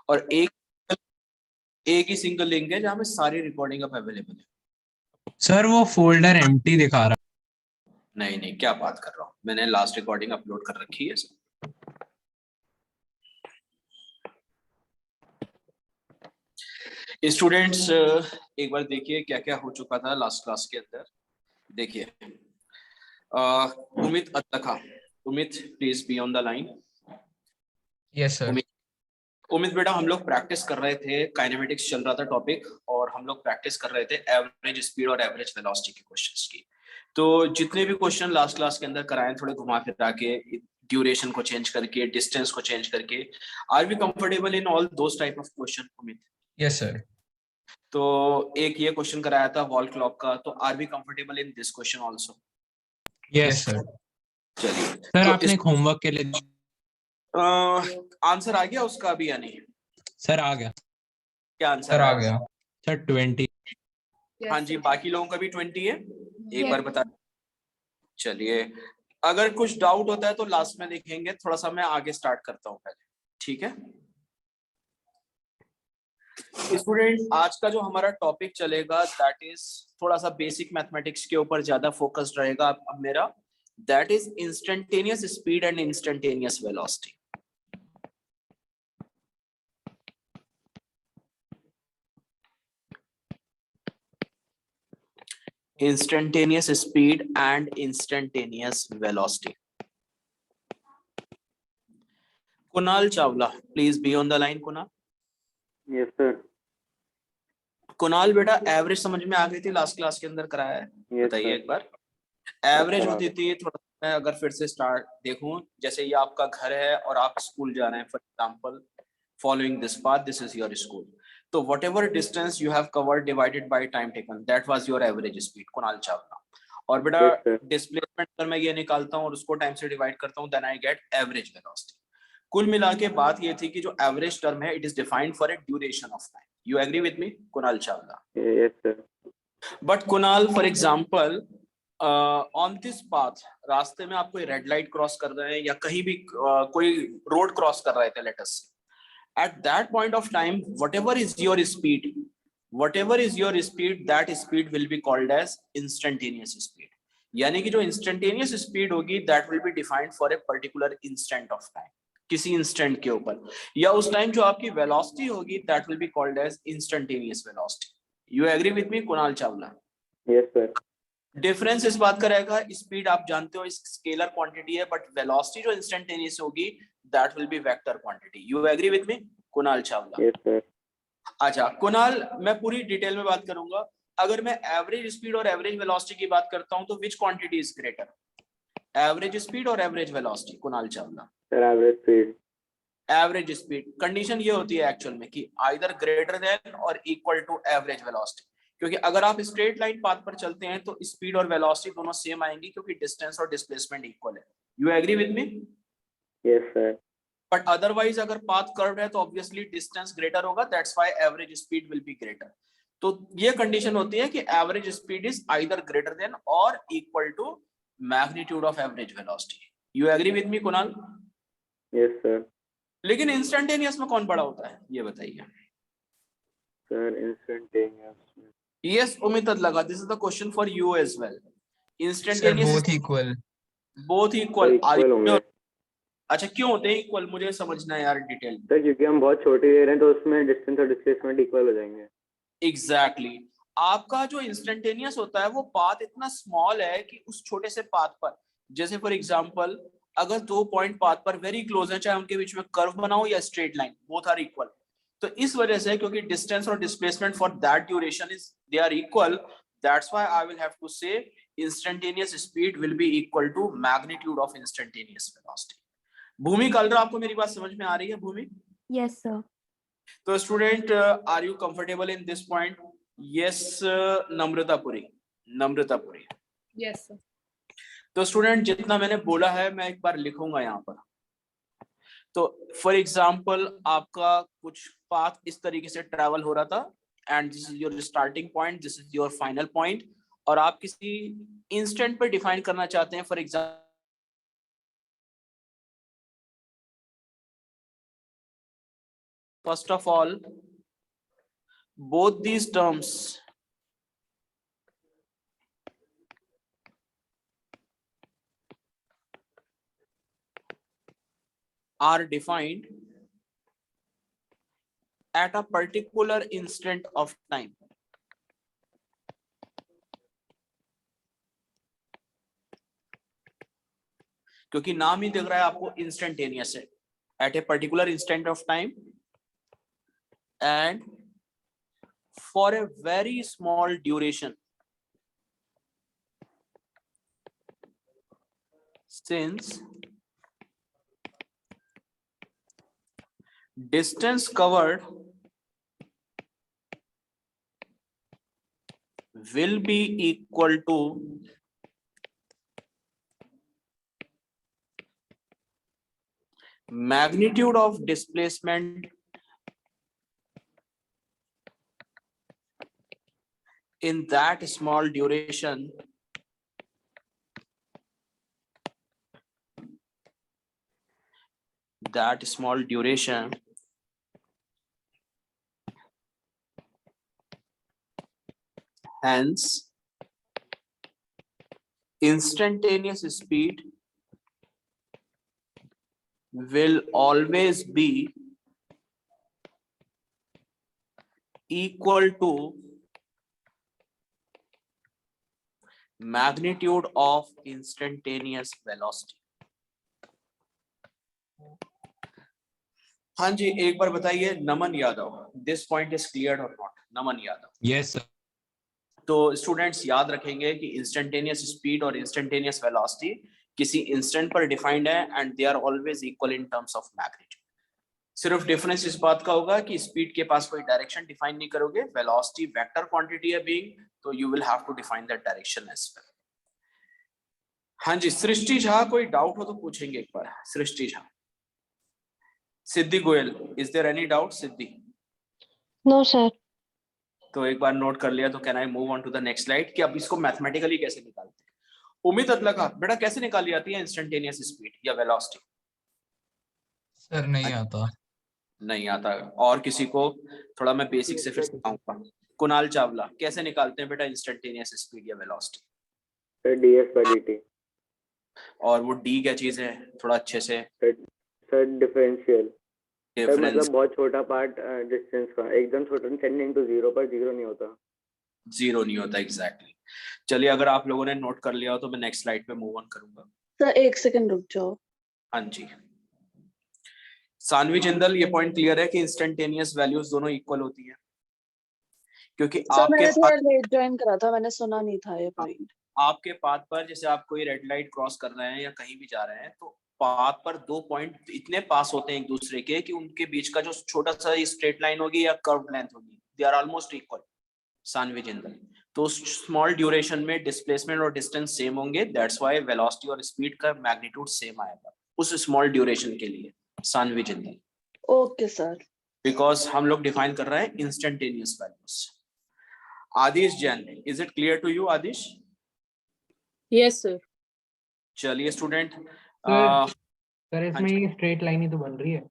और एक ही single link है जहाँ पे सारी रिकॉर्डिंग अब अवेलेबल है। सर वो फोल्डर एम्प्टी दिखा रहा। नहीं नहीं, क्या बात कर रहा हूँ, मैंने लास्ट रिकॉर्डिंग अपलोड कर रखी है। स्टूडेंट्स एक बार देखिए क्या क्या हो चुका था लास्ट क्लास के अंदर। देखिए उमित अत्तखा, Umit please be on the line. Yes sir. Umit बेटा, हम लोग प्रैक्टिस कर रहे थे, काइनेमेटिक्स चल रहा था टॉपिक, और हम लोग प्रैक्टिस कर रहे थे एवरेज स्पीड और एवरेज वेलोसिटी के क्वेश्चंस की। तो जितने भी क्वेश्चन लास्ट क्लास के अंदर कराए, थोड़े घुमा फिरा के, ड्यूरेशन को चेंज करके, डिस्टेंस को चेंज करके, are we comfortable in all those type of question Umit? Yes sir. तो एक ये क्वेश्चन कराया था वॉल क्लॉक का, तो are we comfortable in this question also? Yes sir. चलिए, सर तो आपने होमवर्क के लिए आंसर आ गया उसका अभी या नहीं? सर आ गया। क्या आंसर सर आ आया? गया सर 20। हाँ जी, बाकी लोगों का भी 20 है, एक बार बता। चलिए, अगर कुछ डाउट होता है तो लास्ट में देखेंगे, थोड़ा सा मैं आगे स्टार्ट करता हूँ पहले, ठीक है? स्टूडेंट, आज का जो हमारा टॉपिक चलेगा दैट इज थोड़ा सा बेसिक मैथमेटिक्स के ऊपर ज्यादा फोकस्ड रहेगा अब मेरा। That is instantaneous speed and instantaneous velocity. Instantaneous speed and instantaneous velocity. Kunal Chawla, please be on the line. Kunal. Yes sir. Kunal बेटा, एवरेज समझ में आ गई थी, लास्ट क्लास के अंदर कराया है? Yes, बताइए sir. एक बार। एवरेज होती थी, थोड़ा मैं अगर फिर से स्टार्ट देखूं, जैसे ये आपका घर है और आप स्कूल जा रहे हैं, for example following this path, this is your school. तो whatever distance you have covered divided by time taken, that was your average speed, Kunal Chawla. और बेटा Yes, डिस्प्लेसमेंट अगर मैं ये निकालता हूँ और उसको टाइम से डिवाइड करता हूँ, then I get average velocity. कुल मिला के बात ये थी कि जो एवरेज टर्म है, it is defined for a duration of time. You agree with me Kunal Chawla? yes sir. But Kunal, for example on this path, रास्ते में आप कोई रेड लाइट क्रॉस कर रहे हैं या कहीं भी कोई रोड क्रॉस कर रहे थे, let us say, at that point of time whatever is your speed, that speed will be called as instantaneous speed. यानी कि जो इंस्टेंटेनियस स्पीड होगी, that will be defined for a particular instant of time, किसी instant के ऊपर, या उस time जो आपकी वेलोसिटी होगी, that will be called as instantaneous velocity. You agree with me Kunal Chawla? Yes sir. Difference इस बात का रहेगा, स्पीड आप जानते हो स्केलर क्वांटिटी है, बट वेलोसिटी जो इंस्टेंटेनियस होगी, that will be vector quantity. You agree with me Kunal Chawla? Yes sir. अच्छा कुणाल, मैं पूरी डिटेल में बात करूंगा। अगर मैं एवरेज स्पीड और एवरेज वेलोसिटी की बात करता हूं, तो which quantity is greater, average speed और average velocity, Kunal Chawla? Sir, average speed. Average speed. Condition ये होती है एक्चुअल में कि आइदर ग्रेटर देन और इक्वल टू एवरेज वेलोसिटी, क्योंकि अगर आप स्ट्रेट लाइन पाथ पर चलते हैं तो स्पीड और वेलोसिटी दोनों सेम आएंगी, क्योंकि डिस्टेंस और डिस्प्लेसमेंट इक्वल है। You agree with me? Yes sir. But otherwise अगर पाथ कर्व्ड है तो ऑब्वियसली डिस्टेंस ग्रेटर होगा, that's why average speed will be greater. तो ये कंडीशन होती है कि average speed is either greater than और equal to magnitude of average velocity. You agree with me Kunal? Yes sir. लेकिन इंस्टेंटेनियस में कौन बड़ा होता है, ये बताइए। Sir, instantaneous. Yes, Umit Adlaga, this is the question for you as well. Sir Instantaneous both equal. both equal. Sir, equal होंगे. अच्छा, क्यों होते हैं इक्वल, मुझे समझना है यार डिटेल। सर क्योंकि हम बहुत छोटी दे रहे हैं तो उसमें डिस्टेंस और डिस्प्लेसमेंट इक्वल हो जाएंगे। एग्जैक्टली आपका जो इंस्टेंटेनियस होता है वो पाथ इतना स्मॉल है कि उस छोटे से पाथ पर, जैसे फॉर एग्जांपल अगर दो पॉइंट पाथ पर वेरी क्लोज है, चाहे उनके बीच में कर्व बनाओ या straight line, both are equal. तो इस वजह से, क्योंकि डिस्टेंस और displacement for that duration is they are equal, that's why I will have to say instantaneous speed will be equal to magnitude of instantaneous velocity. Bhumi Kalra, आपको मेरी बात समझ में आ रही है भूमि? Yes sir. तो student, are you comfortable in this point? Yes Namratapuri, Namratapuri. Yes sir. तो स्टूडेंट, जितना मैंने बोला है मैं एक बार लिखूंगा यहाँ पर। तो फॉर एग्जांपल आपका कुछ पाथ इस तरीके से ट्रैवल हो रहा था, and this is your starting point, this is your final point, और आप किसी इंस्टेंट पे डिफाइन करना चाहते हैं, for example first of all, both these terms are defined at a particular instant of time. क्योंकि नाम ही दिख रहा है आपको इंस्टेंटेनियस है, at a particular instant of time and for a very small duration, since distance covered will be equal to magnitude of displacement in that small duration hence instantaneous speed will always be equal to magnitude of instantaneous velocity. हाँ जी, एक बार बताइए Naman Yadav, this point is clear और not? Naman Yadav, yes sir. तो students याद रखेंगे कि instantaneous speed और इंस्टेंटेनियस वेलोसिटी किसी इंस्टेंट पर डिफाइंड है and they are always equal in terms of magnitude. सिर्फ डिफरेंस इस बात का होगा कि स्पीड के पास कोई डायरेक्शन डिफाइन नहीं करोगे, वेलोसिटी वेक्टर क्वांटिटी है बीइंग, तो you will have to define that direction as well. हाँ जी, सृष्टि झा, कोई डाउट हो तो पूछेंगे एक बार। Srishti Jha, Siddhi Goyal, is there any doubt? Siddhi? No sir. तो एक बार नोट कर लिया तो can I move on to the next slide कि अब इसको मैथमेटिकली कैसे निकालते हैं। उम्मीद अतलका, बेटा कैसे निकाली जाती है इंस्टेंटेनियस स्पीड या वेलोसिटी? सर नहीं आता। नहीं आता। और किसी को थोड़ा मैं बेसिक से फिर सिखाऊंगा। कुणाल चावला, कैसे निकालते हैं बेटा इंस्टेंटेनियस स्पीड या वेलोसिटी? ds/dt। और वो डी क्या चीज है, थोड़ा अच्छे से? Sir differential. सर डिफरेंस, मतलब बहुत छोटा पार्ट डिस्टेंस का, एकदम छोटा 10 into 0 पर 0 नहीं होता। जीरो नहीं होता, एग्जैक्टली। चलिए, अगर आप लोगों ने नोट कर लिया हो तो मैं नेक्स्ट स्लाइड पे मूव ऑन करूंगा। सर एक सेकंड रुक जाओ। हाँ जी, सानवी जिंदल, ये पॉइंट क्लियर है कि इंस्टेंटेनियस वैल्यूज दोनों इक्वल होती है, क्योंकि सर आपके मैंने थोड़ा पास लेट ज्वाइन करा था, मैंने सुना नहीं था ये पॉइंट। आपके पाथ पर जैसे आप कोई रेड लाइट क्रॉस कर रहे हैं या कहीं भी जा रहे हैं, तो पाथ पर दो पॉइंट इतने पास होते हैं एक दूसरे के कि उनके बीच का जो छोटा सा स्ट्रेट लाइन होगी या कर्व लेंथ होगी, they are almost equal. Saanvi Jindal, तो स्मॉल ड्यूरेशन में डिस्प्लेसमेंट और डिस्टेंस सेम होंगे, दैट्स व्हाई वेलोसिटी और स्पीड का मैग्नीट्यूड सेम आएगा उस स्मॉल ड्यूरेशन के लिए। Saanvi Jindal, okay sir. Because हम लोग डिफाइन कर रहे हैं instantaneous values. Aadish Jain, is it clear to you Aadish? Yes sir. चलिए स्टूडेंट, सर इसमें हाँ ये स्ट्रेट लाइन ही तो बन रही है,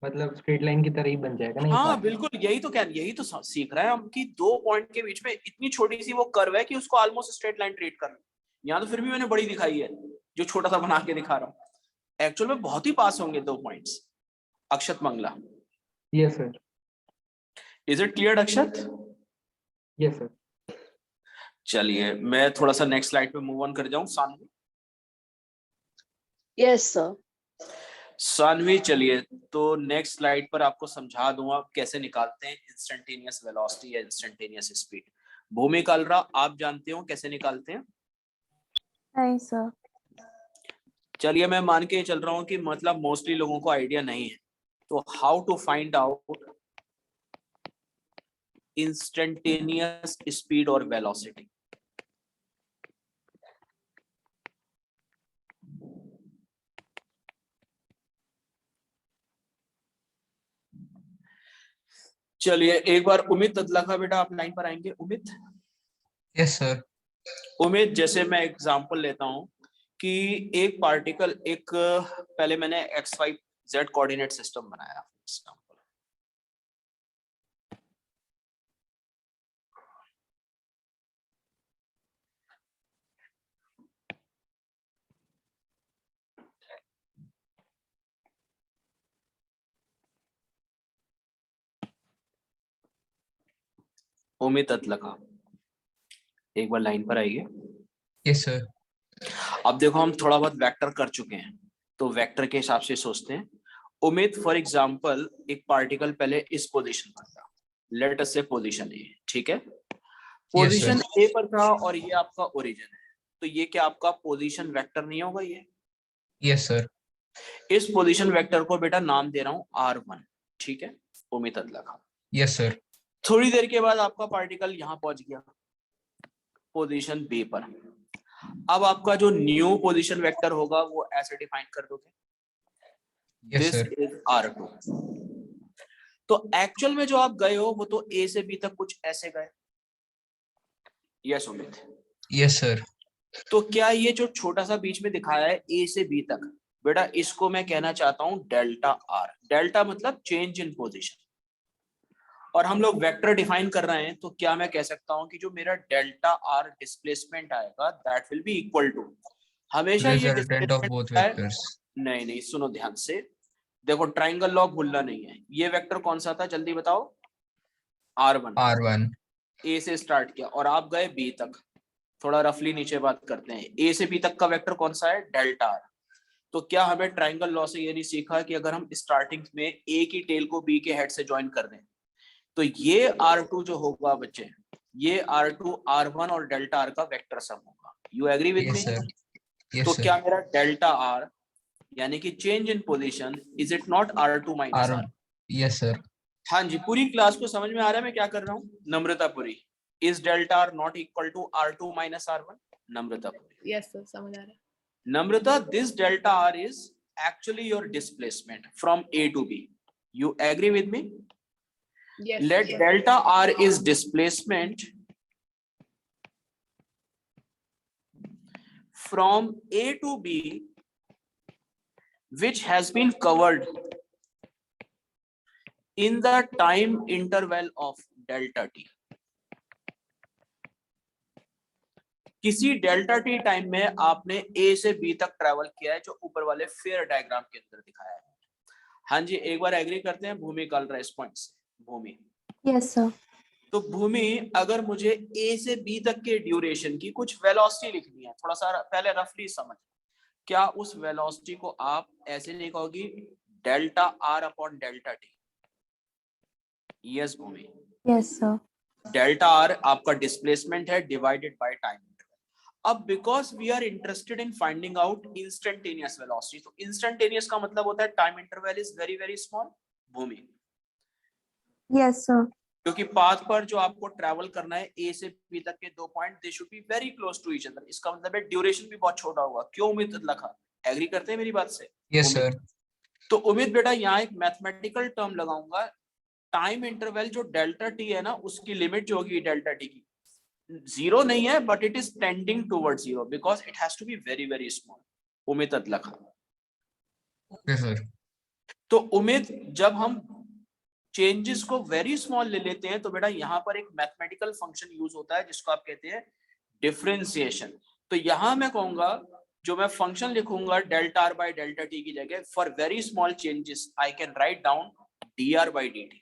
मतलब स्ट्रेट लाइन की तरह ही बन जाएगा ना? हाँ बिल्कुल, यही तो सीख रहे हैं हम कि दो पॉइंट के बीच में इतनी छोटी सी वो कर्व है कि उसको ऑलमोस्ट स्ट्रेट लाइन ट्रीट कर रहे हैं। यहाँ तो फिर भी मैंने बड़ी दिखाई है, जो छोटा सा बना के दिखा रहा हूँ, एक्चुअल में बहुत ही पास होंगे दो points. Akshat Mangla, yes sir. Is it clear Akshat? Yes sir. चलिए मैं थोड़ा सा नेक्स्ट स्लाइड पे मूव ऑन कर जाऊं। Saanvi, yes sir. सानवी चलिए, तो नेक्स्ट स्लाइड पर आपको समझा दूंगा कैसे निकालते हैं इंस्टेंटेनियस वेलोसिटी या इंस्टेंटेनियस स्पीड। भूमि कालरा, आप जानते हो कैसे निकालते हैं? नहीं सर। चलिए मैं मान के चल रहा हूं कि मतलब मोस्टली लोगों को आइडिया नहीं है, तो how to find out instantaneous speed और वेलोसिटी। चलिए एक बार उमित अदलका, बेटा आप लाइन पर आएंगे। उमित? Yes sir. उमित, जैसे मैं एग्जांपल लेता हूं कि एक पार्टिकल, एक पहले मैंने XYZ कोऑर्डिनेट सिस्टम बनाया, उमित अतलखा, एक बार लाइन पर आइए। Yes sir. अब देखो हम थोड़ा बहुत वेक्टर कर चुके हैं, तो वेक्टर के हिसाब से सोचते हैं। उमित फॉर एग्जांपल एक पार्टिकल पहले इस पोजीशन पर था, लेट अस से पोजीशन ए, ठीक है। पोजीशन ए पर था और ये आपका ओरिजिन है, तो ये क्या आपका पोजीशन वेक्टर नहीं होगा ये? Yes sir. इस पोजीशन वेक्टर को बेटा नाम दे रहा हूं R1, ठीक है, उमित अतलखा। Yes sir. थोड़ी देर के बाद आपका पार्टिकल यहां पहुंच गया पोजीशन बी पर। अब आपका जो न्यू पोजीशन वेक्टर होगा वो ऐसे डिफाइन कर दोगे, yes this sir. Is R2। तो एक्चुअल में जो आप गए हो वो तो ए से बी तक कुछ ऐसे गए, यस उमित? Yes sir. तो क्या ये जो छोटा सा बीच में दिखाया है ए से बी तक, बेटा इसको मैं कहना चाहता हूं डेल्टा आर। डेल्टा मतलब चेंज इन पोजीशन, और हम लोग वेक्टर डिफाइन कर रहे हैं, तो क्या मैं कह सकता हूं कि जो मेरा डेल्टा आर डिस्प्लेसमेंट आएगा that will be equal to, हमेशा ये रिजल्टेंट ऑफ बोथ displacement है। वेक्टर्स। नहीं नहीं, सुनो ध्यान से, देखो ट्राइंगल लॉ भूलना नहीं है। ये वेक्टर कौन सा था जल्दी बताओ? R1। R1। ए से स्टार्ट किया और आप गए बी तक। थोड़ा रफली नीचे बात करते हैं, ए से बी तक का वेक्टर कौन सा है? Delta R. तो क्या हमें ट्राइंगल लॉ से ये नहीं सीखा कि अगर हम स्टार्टिंग में ए की टेल को बी के हेड से ज्वाइन कर दें, तो ये R2 जो होगा बच्चे, ये R2 R1 और डेल्टा आर का वेक्टर सम होगा। You agree with me? Yes sir. तो यस सर। क्या मेरा डेल्टा आर यानी कि change in position, is it not R2 minus R। R? Yes sir. हाँ जी, पूरी क्लास को समझ में आ रहा है मैं क्या कर रहा हूँ? Namratapuri, is delta R not equal to R2 minus R1? Namratapuri, yes sir, समझ आ रहा है। Namrata, this delta R is actually your displacement from A to B. You agree with me? Yes, Let sir. delta R is displacement from A to B, which has been covered in the time interval of delta T. किसी delta T time में आपने ए से B तक travel किया है, जो ऊपर वाले फेयर डायग्राम के अंदर दिखाया है। हाँ जी, एक बार एग्री करते हैं भूमि कालरा इस पॉइंट से? भूमि, यस सर। तो भूमि अगर मुझे ए से बी तक के ड्यूरेशन की कुछ वेलोसिटी लिखनी है, थोड़ा सा पहले रफली समझ, क्या उस वेलोसिटी को आप ऐसे लिखोगी delta R upon delta T? Yes Bhumi? Yes sir. Delta R आपका डिस्प्लेसमेंट है डिवाइडेड बाय टाइम। अब because we are interested in finding out instantaneous velocity, तो इंस्टेंटेनियस का मतलब होता है time interval is very very small. Bhumi, yes sir. क्योंकि path पर जो आपको ट्रैवल करना है ए से बी तक के दो point, they should be very close to each other. इसका मतलब है ड्यूरेशन भी बहुत छोटा होगा। क्यों उम्मीद लखा? एग्री करते हैं मेरी बात से? Yes sir. तो उम्मीद बेटा यहाँ एक मैथमेटिकल टर्म लगाऊंगा, टाइम इंटरवल जो डेल्टा टी है ना, उसकी लिमिट जो होगी डेल्टा टी की, जीरो नहीं है but it is tending toward zero because it has to be very very small. Ummeed अतलखा, ओके सर। तो उम्मीद जब हम चेंजेस को वेरी स्मॉल ले लेते हैं, तो बेटा यहाँ पर एक मैथमेटिकल फंक्शन यूज होता है जिसको आप कहते हैं डिफरेंशिएशन। तो यहाँ मैं कहूंगा, जो मैं फंक्शन लिखूंगा delta R by delta T की जगह, for very small changes I can write down dr by dt,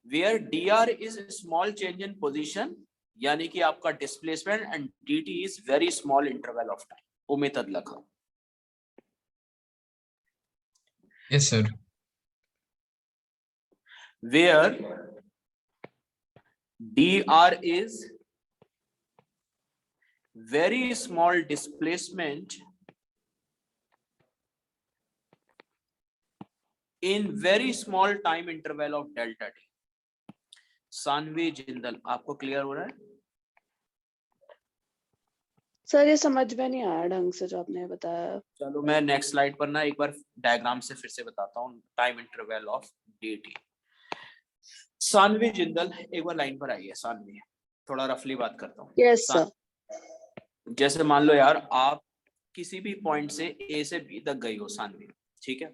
where dr is small change in position यानी कि आपका displacement, and dt is very small interval of time. उम्मीद Adlakha, yes sir. where dr is very small displacement in very small time interval of delta t. Saanvi Jindal, आपको clear हो रहा है? Sir ये समझ में नहीं आया ढंग से जो आपने बताया। चलो मैं नेक्स्ट स्लाइड पर ना एक बार डायग्राम से फिर से बताता हूँ, time interval of dt। Saanvi Jindal एक बार लाइन पर आइए। सानवी, थोड़ा रफली बात करता हूँ। Yes sir. जैसे मान लो यार, आप किसी भी पॉइंट से ए से बी तक गई हो सानवी, ठीक है,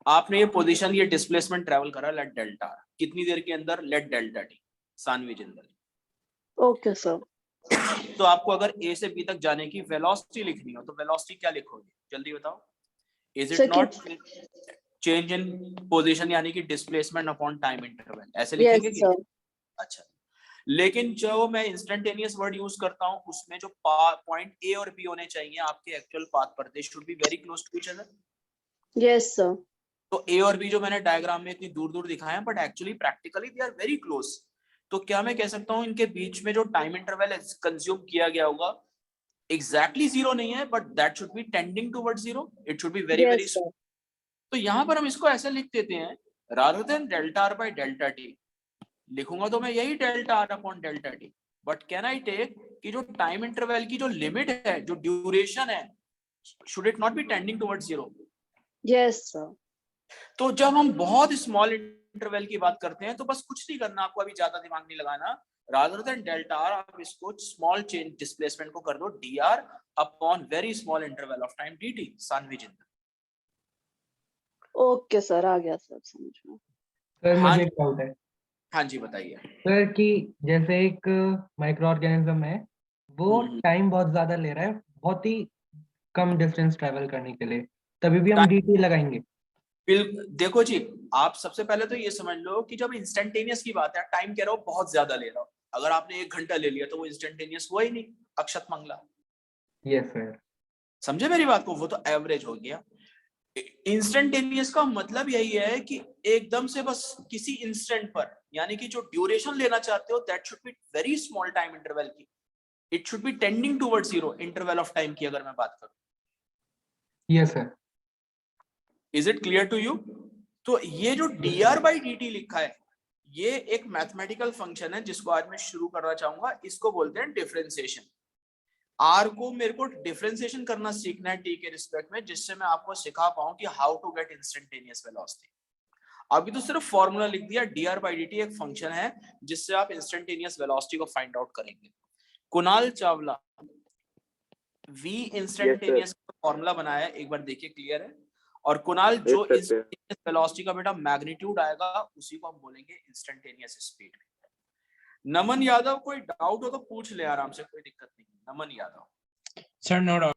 आपने ये पोजीशन, ये डिस्प्लेसमेंट ट्रेवल करा लेट डेल्टा, कितनी देर के अंदर? Let delta T. Saanvi Jindal, okay sir. तो आपको अगर ए से बी तक जाने की वेलोसिटी लिखनी हो, तो वेलोसिटी क्या लिखोगे जल्दी बताओ? Is it not change in position यानी कि डिस्प्लेसमेंट अपॉन टाइम इंटरवल, ऐसे लिखेंगे? Yes sir. अच्छा, लेकिन जो मैं इंस्टेंटेनियस वर्ड यूज करता हूँ उसमें जो पॉइंट ए और बी होने चाहिए आपके एक्चुअल पाथ पर, they should be very close to each other. Yes sir. तो ए और बी जो मैंने डायग्राम में इतनी दूर दूर दिखाए हैं, but actually practically they are very close. तो क्या मैं कह सकता हूँ इनके बीच में जो टाइम इंटरवल कंज्यूम किया गया होगा एग्जैक्टली जीरो नहीं है, but that should be tending towards zero, it should be very very. Yes sir. तो यहाँ पर हम इसको ऐसे लिख देते हैं, rather than delta r by delta t, लिखूंगा तो मैं यही delta R upon delta T, but can I take कि जो टाइम इंटरवल की जो लिमिट है, जो ड्यूरेशन है, should it not be tending towards zero? Yes sir. तो जब हम बहुत स्मॉल इंटरवल की बात करते हैं तो बस कुछ नहीं करना, आपको अभी ज्यादा दिमाग नहीं लगाना। रादर देन डेल्टा आर आप इसको स्मॉल चेंज डिस्प्लेसमेंट को कर दो D R upon very small interval of time D T. Sanvi Jindal. Okay sir, आ गया सर समझ में। सर हाँ मुझे एक डाउट है हाँ जी बताइए। सर कि जैसे एक माइक्रो ऑर्गेनिज्म है, वो टाइम बहुत ज्यादा ले रहा है बहुत ही कम डिस्टेंस ट्रेवल करने के लिए, तभी भी हम dt लगाएंगे? देखो जी, आप सबसे पहले तो ये समझ लो कि जब इंस्टेंटेनियस की बात है, टाइम कह रहा हो बहुत ज्यादा ले रहा हो, अगर आपने 1 घंटा ले लिया तो वो इंस्टेंटेनियस हुआ ही नहीं, अक्षत मंगला। Yes sir. समझे मेरी बात को? वो तो एवरेज हो गया। इंस्टेंटेनियस का मतलब यही है कि एकदम से बस किसी इंस्टेंट पर, यानी कि जो ड्यूरेशन लेना चाहते हो that should be very small time interval की, it should be tending towards zero interval of time की अगर मैं बात करूं। Yes sir. Is it clear to you? तो ये जो dr by dt लिखा है, ये एक मैथमेटिकल फंक्शन है जिसको आज मैं शुरू करना चाहूंगा। इसको बोलते हैं डिफरेंशिएशन। r को मेरे को डिफरेंशिएशन करना सीखना है t के रिस्पेक्ट में, जिससे मैं आपको सिखा पाऊं कि how to get instantaneous velocity. अभी तो सिर्फ फॉर्मूला लिख दिया, dr by dt एक फंक्शन है जिससे आप इंस्टेंटेनियस वेलोसिटी को फाइंड आउट करेंगे। कुणाल चावला v इंस्टेंटेनियस का फॉर्मूला बनाया है, एक बार देखिए क्लियर है? और कुणाल जो इंस्टेंटेनियस वेलोसिटी का बेटा मैग्नीट्यूड आएगा उसी को हम बोलेंगे इंस्टेंटेनियस स्पीड। नमन यादव, कोई डाउट हो तो पूछ ले आराम से, कोई दिक्कत नहीं। Naman Yadav. Sir no doubt.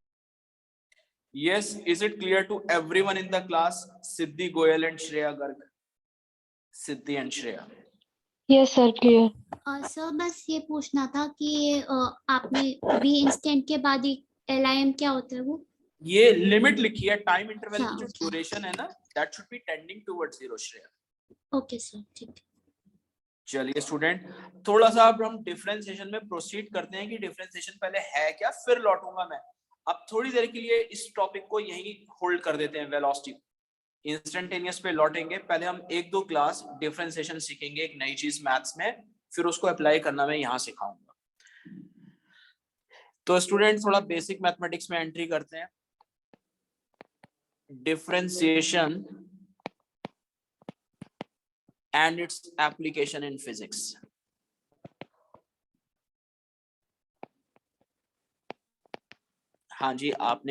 Yes, is it clear to everyone in the class? Siddhi Goyal and Shreya Garg. Siddhi and Shreya. Yes sir, clear. Sir बस ये पूछना था कि आपने v इंस्टेंट के बाद LIM क्या होता है वो? ये लिमिट लिखी है टाइम इंटरवल की, जो अच्छा। ड्यूरेशन है ना, that should be tending towards zero. Shreya. Okay sir, ठीक है। चलिए स्टूडेंट, थोड़ा सा अब हम डिफरेंशिएशन में प्रोसीड करते हैं कि डिफरेंशिएशन पहले है क्या, फिर लौटूंगा मैं। अब थोड़ी देर के लिए इस टॉपिक को यहीं होल्ड कर देते हैं, वेलोसिटी। इंस्टेंटेनियस पे लौटेंगे, पहले हम 1-2 क्लास डिफरेंशिएशन सीखेंगे, एक नई चीज मैथ्स में, फिर उसको अप्लाई करना मैं यहाँ सिखाऊंगा। तो स्टूडेंट थोड़ा बेसिक मैथमेटिक्स में एंट्री करते हैं। Differentiation and its application in physics. हाँ जी, आप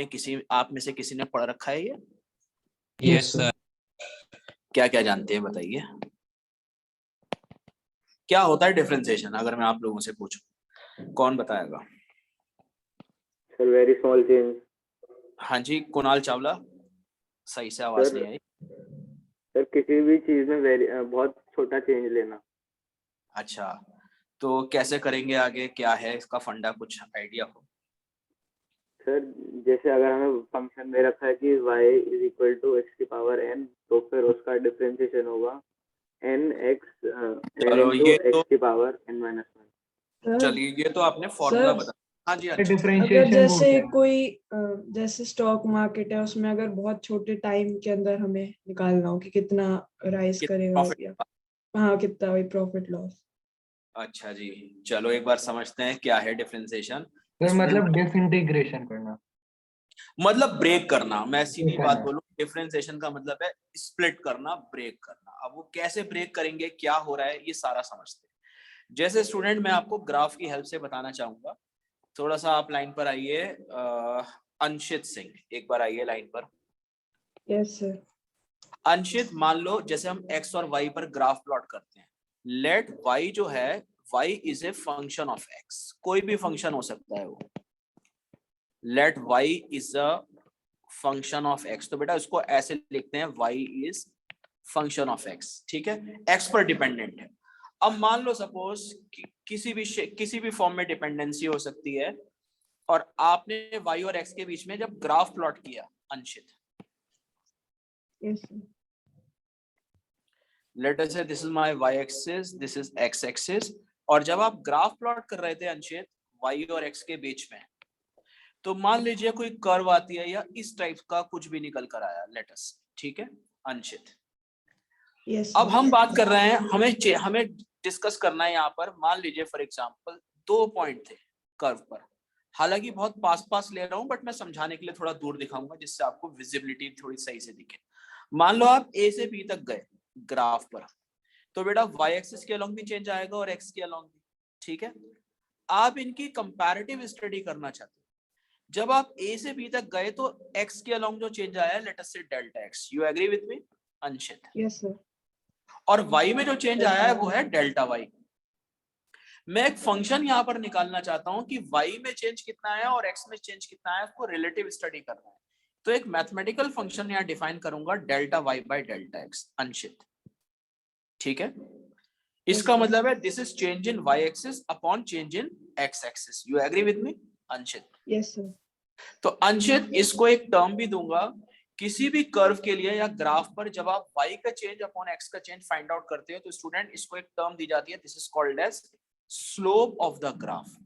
में से किसी ने पढ़ रखा है ये? Yes sir. क्या क्या जानते हैं बताइए? क्या होता है डिफरेंशिएशन, अगर मैं आप लोगों से पूछूं, कौन बताएगा? Sir very small change. हाँ जी, कुणाल चावला, सही से आवाज नहीं आई। सर किसी भी चीज में बहुत छोटा चेंज लेना। अच्छा, तो कैसे करेंगे आगे, क्या है इसका फंडा, कुछ आइडिया हो? सर जैसे अगर हमें फंक्शन दे रखा है कि y is equal to x की पावर n, तो फिर उसका डिफरेंशिएशन होगा n into x की पावर n minus 1। चलिए, ये तो आपने फॉर्मूला बता। हाँ जी, अच्छा। डिफरेंशिएशन अगर जैसे कोई जैसे स्टॉक मार्केट है, उसमें अगर बहुत छोटे टाइम के अंदर हमें निकालना हो कि कितना राइज करेगा या हाँ कितना वही प्रॉफिट लॉस। अच्छा जी, चलो एक बार समझते हैं क्या है डिफरेंशिएशन। सर मतलब डिसइंटीग्रेशन करना, मतलब ब्रेक करना। मैं सीधी ठीक है। बात बोलूं, डिफरेंशिएशन का मतलब है स्प्लिट करना, ब्रेक करना। अब वो कैसे ब्रेक करेंगे, क्या हो रहा है, ये सारा समझते हैं। जैसे स्टूडेंट मैं आपको ग्राफ की हेल्प से बताना चाहूंगा। थोड़ा सा आप लाइन पर आइए। अंशित सिंह, एक बार आइए लाइन पर। Yes sir. अंशित, मान लो जैसे हम x और y पर ग्राफ प्लॉट करते हैं। लेट y जो है, y is a function of x, कोई भी फंक्शन हो सकता है वो। Let y is a function of x, तो बेटा इसको ऐसे लिखते हैं y is function of x, ठीक है, x पर डिपेंडेंट है। अब मान लो सपोज किसी भी फॉर्म में डिपेंडेंसी हो सकती है और आपने y और x के बीच में जब ग्राफ प्लॉट किया Anshit, Yes, sir. Let us say this is my y axis, this is x axis, और जब आप ग्राफ प्लॉट कर रहे थे अंशित y और x के बीच में, तो मान लीजिए कोई कर्व आती है या इस टाइप का कुछ भी निकल कर आया, लेट अस, ठीक है अंशित। Yes, अब sir. हम बात कर रहे हैं, हमें डिस्कस करना है यहाँ पर, मान लीजिए फॉर एग्जांपल 2 पॉइंट थे कर्व पर, हालांकि बहुत पास ले रहा हूँ बट मैं समझाने के लिए थोड़ा दूर दिखाऊंगा जिससे आपको विजिबिलिटी थोड़ी सही से दिखे। मान लो आप A से B तक गए ग्राफ पर, तो बेटा y एक्सिस के अलोंग भी चेंज आएगा और x के अलोंग भी, ठीक है। आप इनकी कंपैरेटिव स्टडी करना चाहते हो। जब आप A से B तक गए तो x के अलोंग जो चेंज आया, let us say delta x, you agree with me Anshit? Yes, sir. और y में जो चेंज आया है वो है डेल्टा y। मैं एक फंक्शन यहाँ पर निकालना चाहता हूँ कि y में चेंज कितना है और x में चेंज कितना है, उसको रिलेटिव स्टडी करना है। तो एक मैथमेटिकल फंक्शन यहाँ डिफाइन करूंगा, delta y by delta x Anshit, ठीक है। इसका मतलब है this is change in y axis upon change in x axis, you agree with me Anshit? Yes, sir. तो अंशित इसको एक टर्म भी दूंगा, किसी भी कर्व के लिए या ग्राफ पर जब आप y का चेंज अपॉन x का चेंज फाइंड आउट करते हो तो स्टूडेंट इसको एक टर्म दी जाती है, this is called as slope of the graph.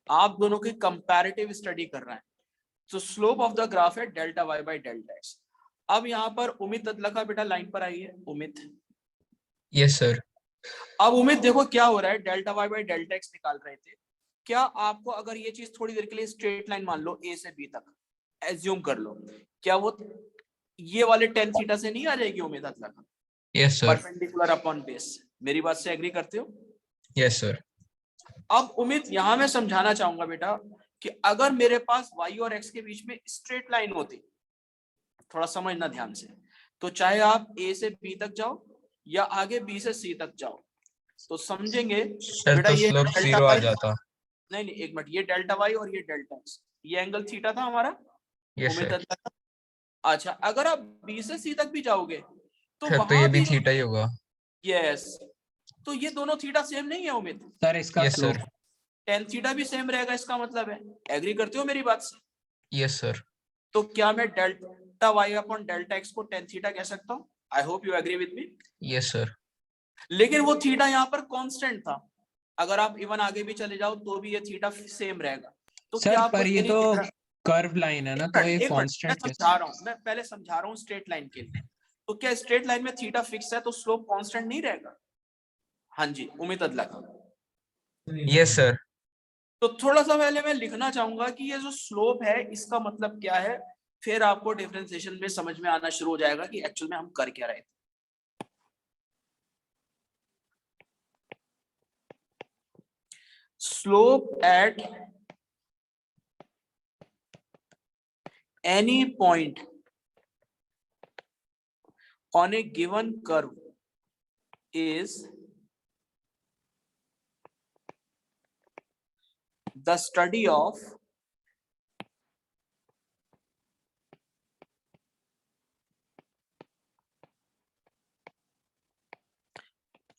आप दोनों की कंपैरेटिव स्टडी कर रहे हैं, तो स्लोप ऑफ द ग्राफ है delta y by delta x। अब यहाँ पर उमित अदलका बेटा लाइन पर आई है, उमित। Yes, sir. अब उमित देखो क्या हो रहा है, delta y by delta x निकाल रहे थे। क्या आपको अगर ये चीज थोड़ी देर के लिए स्ट्रेट लाइन मान लो A से B तक, एज्यूम कर लो, क्या वो ये वाले tan थीटा से नहीं आ जाएगी उमित Adlaka? Yes, sir. Perpendicular upon base. मेरी बात से एग्री करते हो? Yes, sir. अब उमित यहाँ मैं समझाना चाहूंगा बेटा कि अगर मेरे पास y और x के बीच में स्ट्रेट लाइन होती, थोड़ा समझना ध्यान से, तो चाहे आप A से B तक जाओ या आगे B से C तक जाओ, तो समझेंगे Sir, बेटा तो ये स्लोप डेल्टा 0 आ y, जाता। नहीं एक मिनट, ये डेल्टा y और ये डेल्टा x, ये एंगल थीटा था हमारा। Yes, उम्मीद sir. है। अच्छा, अगर आप B से C तक भी जाओगे तो फिर तो वहां ये भी भी थीटा ही होगा। यस, तो ये दोनों थीटा सेम नहीं है उम्मीद? सर इसका Yes, स्लोप। tan थीटा भी सेम रहेगा, इसका मतलब है, एग्री करते हो मेरी बात से? Yes, sir. तो क्या मैं delta y upon delta x को tan थीटा कह सकता हूँ? I hope you agree with me. Yes, sir. लेकिन वो थीटा यहाँ पर कांस्टेंट था, अगर आप इवन आगे भी चले जाओ तो भी ये थीटा सेम रहेगा। तो सर क्या आपको पर ये नहीं तो दिख रहा? कर्व लाइन है ना, तो ये एक मिनट, मैं कांस्टेंट कैसे? समझा रहा हूँ, मैं पहले समझा रहा हूँ स्ट्रेट लाइन के लिए। तो क्या स्ट्रेट लाइन में थीटा फिक्स है तो स्लोप कांस्टेंट नहीं रहेगा? हाँ जी उमित अदलका। Yes, sir. तो थोड़ा सा पहले मैं लिखना चाहूंगा कि ये जो स्लोप है इसका मतलब क्या है, फिर आपको डिफरेंशिएशन में समझ में आना शुरू हो जाएगा कि एक्चुअल में हम कर क्या रहे थे। Slope eight any point on a given curve is the study of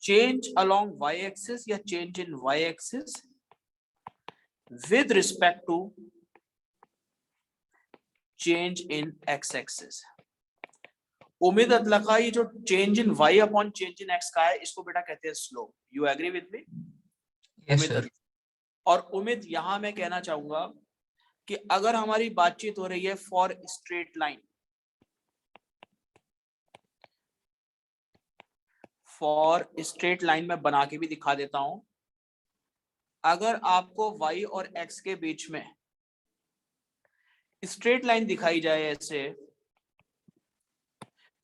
change along y-axis या change in y-axis with respect to change in x-axis। उम्मीद अदलका ये जो change in y upon change in x का है, इसको बेटा कहते हैं slope. You agree with me? Yes, sir. और उम्मीद यहाँ मैं कहना चाहूंगा कि अगर हमारी बातचीत हो रही है for straight line, for straight line में बना के भी दिखा देता हूं। अगर आपको y और x के बीच में स्ट्रेट लाइन दिखाई जाए ऐसे,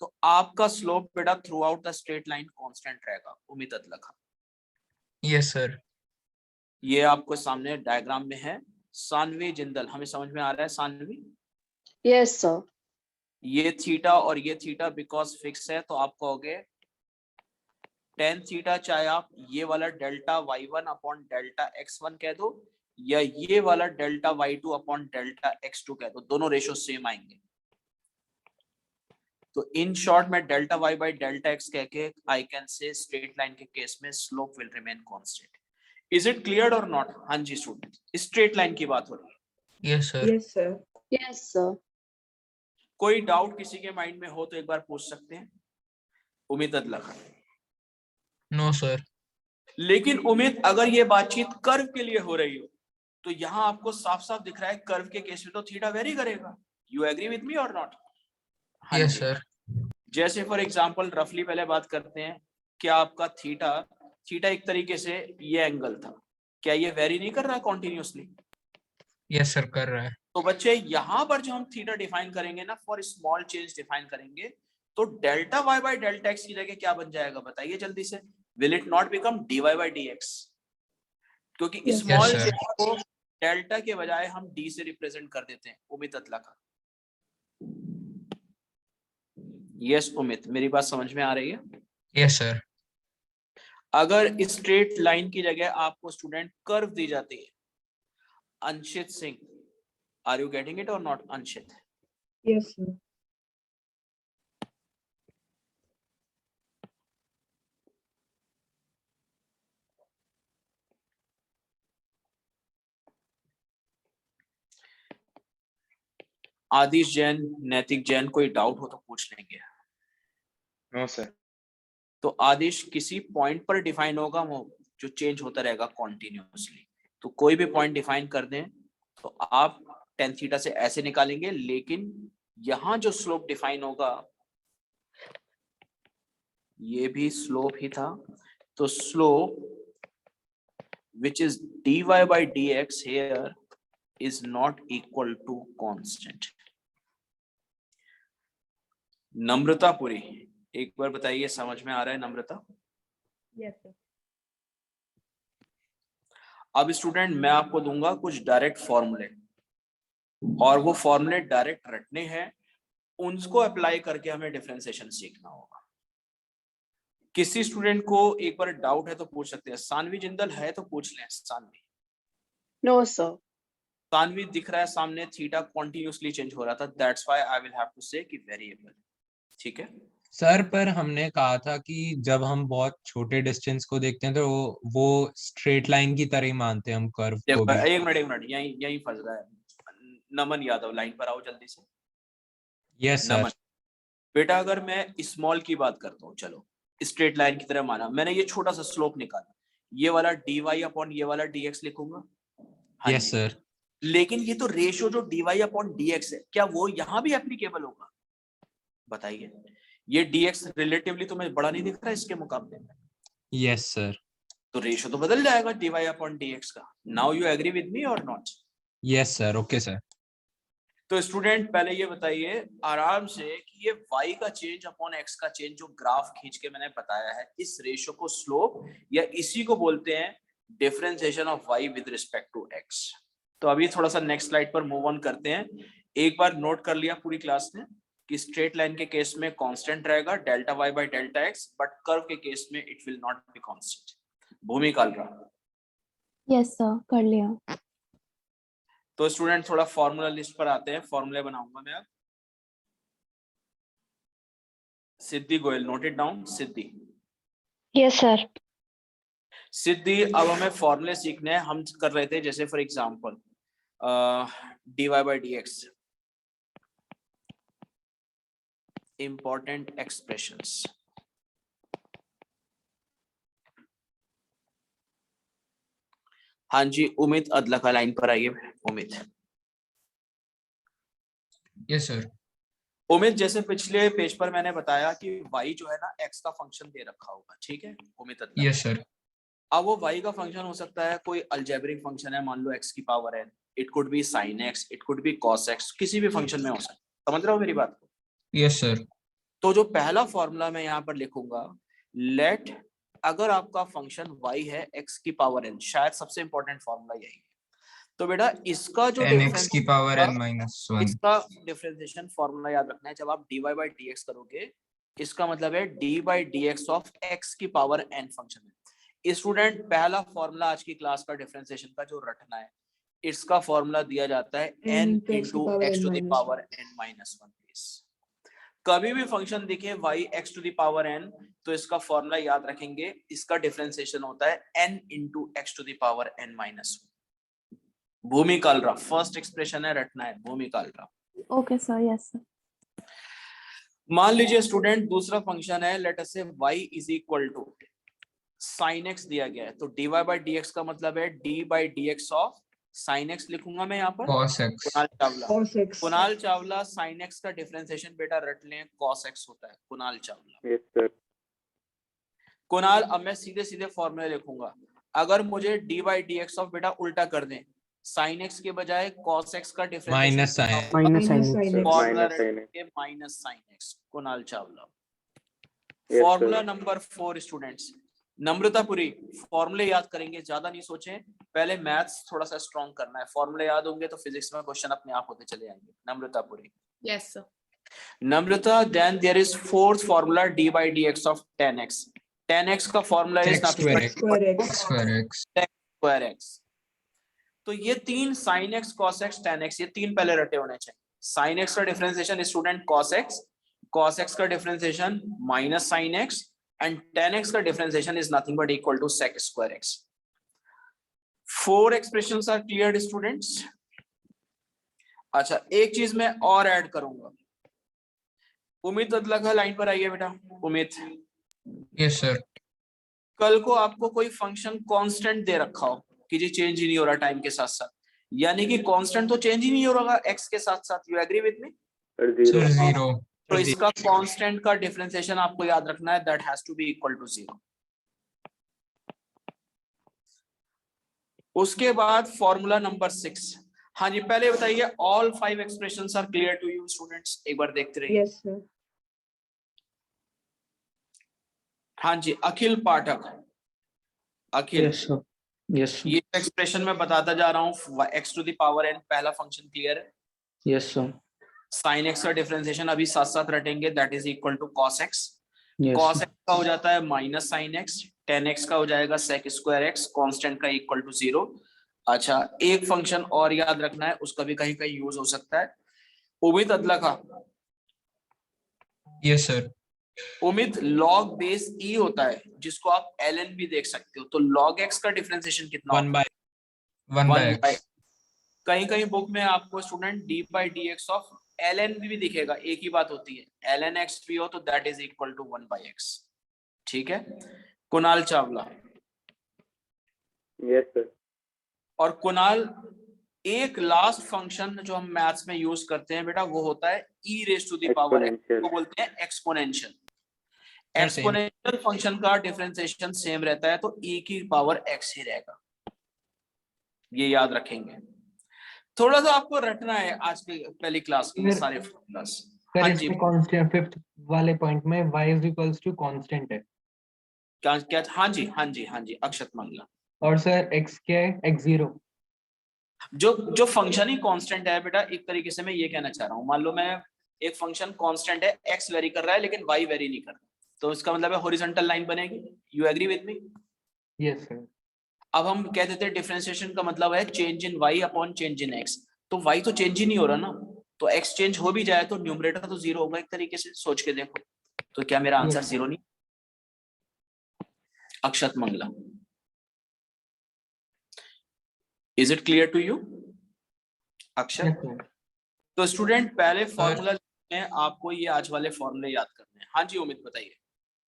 तो आपका स्लोप बेटा through out the straight line constant रहेगा। उम्मीद अदलका। Yes, sir. ये आपको सामने डायग्राम में है। सानवी जिंदल, हमें समझ में आ रहा है सानवी? Yes, sir. ये थीटा और ये थीटा बिकॉज फिक्स है, तो आप कहोगे tan थीटा, चाहे आप ये वाला delta y1 upon delta x1 कह दो या ये वाला delta y2 upon delta x2 कह दो, दोनों रेशो सेम आएंगे। तो इन शॉर्ट में delta Y by delta X कह के I can say straight line के केस में slope will remain constant. Is it clear और नॉट? हाँ जी स्टूडेंट, स्ट्रेट लाइन की बात हो रही है। Yes sir. Yes sir. Yes, sir. कोई डाउट किसी के माइंड में हो तो एक बार पूछ सकते हैं। उम्मीद अदलक। No sir. लेकिन उम्मीद, अगर ये बातचीत कर्व के लिए हो रही हो तो यहाँ आपको साफ साफ दिख रहा है कर्व के केस में तो थीटा वेरी करेगा। यू एग्री विथ मी और नॉट? हाँ यस जी। सर। जैसे फॉर एग्जांपल रफली पहले बात करते हैं, क्या आपका थीटा एक तरीके से ये एंगल था, क्या ये वेरी नहीं कर रहा कॉन्टिन्यूसली? यस सर कर रहा है। तो बच्चे यहाँ पर जो हम थीटा डिफाइन करेंगे ना, फॉर स्मॉल चेंज डिफाइन करेंगे, तो delta Y by delta x की जगह क्या बन जाएगा बताइए जल्दी से? Will it not become d y by d x? क्योंकि Yes, स्मॉल sir. चेंज को डेल्टा के बजाय हम डी से रिप्रेजेंट कर देते हैं। उमित अतला का यस उमित, मेरी बात समझ में आ रही है? Yes sir. अगर स्ट्रेट लाइन की जगह आपको स्टूडेंट कर्व दी जाती है, Anshit Singh, are you getting it और not Anshit? Yes sir. Adish Jain, Naitik Jain, कोई डाउट हो तो पूछ लेंगे। No sir. तो आदिश किसी पॉइंट पर डिफाइन होगा वो जो चेंज होता रहेगा कॉन्टिन्यूसली, तो कोई भी पॉइंट डिफाइन कर दें तो आप टेन थीटा से ऐसे निकालेंगे, लेकिन यहां जो स्लोप डिफाइन होगा ये भी स्लोप ही था, तो slope which is dy by dx here is not equal to constant। Namrata Puri, एक बार बताइए समझ में आ रहा है नम्रता? Yes sir. अब स्टूडेंट मैं आपको दूंगा कुछ डायरेक्ट फॉर्मूले, और वो फॉर्मूले डायरेक्ट रटने हैं, उनको अप्लाई करके हमें डिफरेंशिएशन सीखना होगा। किसी स्टूडेंट को एक बार डाउट है तो पूछ सकते हैं। सानवी जिंदल है तो पूछ लें। सानवी? No, sir. सानवी दिख रहा है सामने, थीटा कॉन्टिन्यूसली चेंज हो रहा था, that's why I will have to say कि वेरिएबल। ठीक है सर पर हमने कहा था कि जब हम बहुत छोटे डिस्टेंस को देखते हैं तो वो स्ट्रेट लाइन की तरह ही मानते हैं हम कर्व को भी। एक मिनट यही फंस रहा है। नमन यादव लाइन पर आओ जल्दी से। Yes sir. नमन बेटा, अगर मैं स्मॉल की बात करता हूँ, चलो स्ट्रेट लाइन की तरह माना, मैंने ये छोटा सा स्लोप निकाला, ये वाला dy अपॉन ये वाला dx लिखूंगा। हाँ यस जी। सर। लेकिन ये तो रेशियो जो dy अपॉन dx है, क्या वो यहाँ भी एप्लीकेबल होगा बताइए? ये dx रिलेटिवली तुम्हें बड़ा नहीं दिख रहा है इसके मुकाबले में? Yes sir. तो रेशियो तो बदल जाएगा dy अपॉन dx का। Now you agree with me और not? Yes sir. Okay sir. तो स्टूडेंट पहले ये बताइए आराम से कि ये y का चेंज अपॉन x का चेंज जो ग्राफ खींच के मैंने बताया है, इस रेशियो को स्लोप या इसी को बोलते हैं differentiation of y with respect to x। तो अभी थोड़ा सा नेक्स्ट स्लाइड पर मूव ऑन करते हैं। एक बार नोट कर लिया पूरी क्लास ने कि स्ट्रेट लाइन के केस में कांस्टेंट रहेगा delta y by delta x, but curve के केस में it will not be constant. Bhoomi Kalra? Yes, sir. कर लिया। तो स्टूडेंट थोड़ा फॉर्मूला लिस्ट पर आते हैं, फॉर्मूले बनाऊंगा मैं अब। Siddhi Goyal, note it down. Siddhi? Yes, sir. Siddhi, अब हमें फॉर्मूले सीखने हैं। हम कर रहे थे जैसे for example dy by dx, important expressions. हाँ जी उमित अदला का लाइन पर आइए। उमित? Yes sir. उमित, जैसे पिछले पेज पर मैंने बताया कि y जो है ना x का फंक्शन दे रखा होगा, ठीक है उमित अदला? Yes sir. अब वो y का फंक्शन हो सकता है कोई अलजेब्रिक फंक्शन है, मान लो x की power n, it could be sin x, it could be cos x, किसी भी फंक्शन में हो सकता है। समझ रहे हो मेरी बात को? Yes sir. तो जो पहला फॉर्मूला मैं यहाँ पर लिखूंगा, लेट, अगर आपका फंक्शन y है x की पावर n, शायद सबसे इंपॉर्टेंट फॉर्मूला यही है। तो बेटा इसका जो nx की पावर n माइनस 1, इसका डिफरेंशिएशन फॉर्मूला याद रखना है। जब आप dy by dx करोगे, इसका मतलब है d by dx of x की पावर n फंक्शन है। स्टूडेंट पहला फॉर्मूला आज की क्लास का डिफरेंशिएशन का जो रटना है, इसका फॉर्मूला दिया जाता है n into x to the power n minus 1 base. कभी भी फंक्शन दिखे y x to the power n, तो इसका फॉर्मूला याद रखेंगे, इसका डिफरेंशिएशन होता है n into x to the power n minus. Bhumi Kalra first expression है, रटना है भूमि कालरा। Okay sir, yes sir. मान लीजिए स्टूडेंट दूसरा फंक्शन है, late us say y is equal to sin x दिया गया है, तो dy बाई dx का मतलब है d by dx of sin x लिखूंगा मैं यहाँ पर cos x। Kunal Chawla. cos x Kunal Chawla sin x का डिफरेंशिएशन बेटा रट लें cos x होता है, कुणाल चावला। Yes sir. कुणाल, अब मैं सीधे सीधे फॉर्मूले लिखूंगा, अगर मुझे d बाई dx ऑफ बेटा उल्टा कर दें, sin x के बजाय cos x का minus sine minus sin x formula minus sine रखेंगे minus sin x, Kunal Chawla. Yes, formula sir. Number 4 students, Namratapuri फॉर्मूले याद करेंगे, ज्यादा नहीं सोचें, पहले मैथ्स थोड़ा सा स्ट्रॉन्ग करना है, फॉर्मूले याद होंगे तो फिजिक्स में क्वेश्चन अपने आप होते चले जाएंगे। Namratapuri. Yes sir. Namrata, then there is fourth formula d by dx of 10x। 10x का formula is X square x। square x square x। Square x। तो ये तीन sin x cos x tan x, ये तीन पहले रटे होने चाहिए। sin x का डिफरेंशिएशन स्टूडेंट cos x का differentiation minus sin x, and tan x का differentiation is nothing but equal to sec square x। 4 expressions are clear students. अच्छा, एक चीज मैं और ऐड करूंगा, उम्मीद अदलगा लाइन पर आइए बेटा। उम्मीद, यस सर। कल को आपको कोई फंक्शन कांस्टेंट दे रखा हो कि जी चेंज ही नहीं हो रहा टाइम के साथ साथ, यानी कि कांस्टेंट तो चेंज ही नहीं हो रहा x के साथ साथ, you agree with me? Sir zero. Sir zero. तो इसका कांस्टेंट का डिफरेंशिएशन आपको याद रखना है, that has to be equal to 0। उसके बाद फॉर्मूला नंबर 6। हाँ जी, पहले बताइए all 5 expressions are clear to you students, एक बार देखते रहिए। yes sir हाँ जी, Akhil Pathak, Akhil. Yes sir. Yes ये एक्सप्रेशन मैं बताता जा रहा हूँ, x to the power n पहला फंक्शन क्लियर है। Yes sir. sin x का डिफरेंशिएशन अभी साथ साथ रटेंगे, that is equal to cos x। Yes cos x का हो जाता है minus sin x, tan x का हो जाएगा sec स्क्वायर x, कांस्टेंट का इक्वल टू 0। अच्छा, एक फंक्शन और याद रखना है, उसका भी कहीं कहीं यूज हो सकता है। उम्मीद अदला का, यस सर। उम्मीद log बेस e होता है, जिसको आप ln भी देख सकते हो, तो log x का डिफरेंशिएशन कितना 1 by x। कहीं कहीं बुक में आपको student d by dx of ln भी दिखेगा, एक ही बात होती है, ln x भी हो तो that is equal to 1 by x। ठीक है, कुणाल चावला। Yes sir. और कुणाल, एक लास्ट फंक्शन जो हम मैथ्स में यूज करते हैं बेटा, वो होता है e raise to the power x, exponential. को बोलते हैं एक्सपोनेंशियल। same। एक्सपोनेंशियल फंक्शन का डिफरेंशिएशन सेम रहता है, तो e की पावर x ही रहेगा, ये याद रखेंगे। थोड़ा सा आपको रटना है आज के पहली क्लास के सारे फॉर्मूलास। सर हाँ जी, इसमें कांस्टेंट फिफ्थ वाले पॉइंट में y is equals to constant है, क्या क्या? हाँ जी, हाँ जी, हाँ जी, अक्षत मंगला। और सर x क्या है? x0। जो फंक्शन ही कांस्टेंट है बेटा, एक तरीके से मैं ये कहना चाह रहा हूँ, मान लो मैं एक फंक्शन कांस्टेंट है, x वेरी कर रहा है लेकिन y वेरी नहीं कर रहा, तो इसका मतलब है हॉरिजॉन्टल लाइन बनेगी। You agree with me? Yes sir. अब हम कह देते हैं डिफरेंशिएशन का मतलब है change in y upon change in x, तो y तो चेंज ही नहीं हो रहा ना, तो x चेंज हो भी जाए तो न्यूमरेटर तो 0 होगा, एक तरीके से सोच के देखो, तो क्या मेरा आंसर 0 नहीं? Akshat Mangla, is it clear to you Akshat? तो स्टूडेंट पहले फॉर्मूला में आपको ये आज वाले फॉर्मूले याद करने हैं। हाँ जी उम्मीद, बताइए।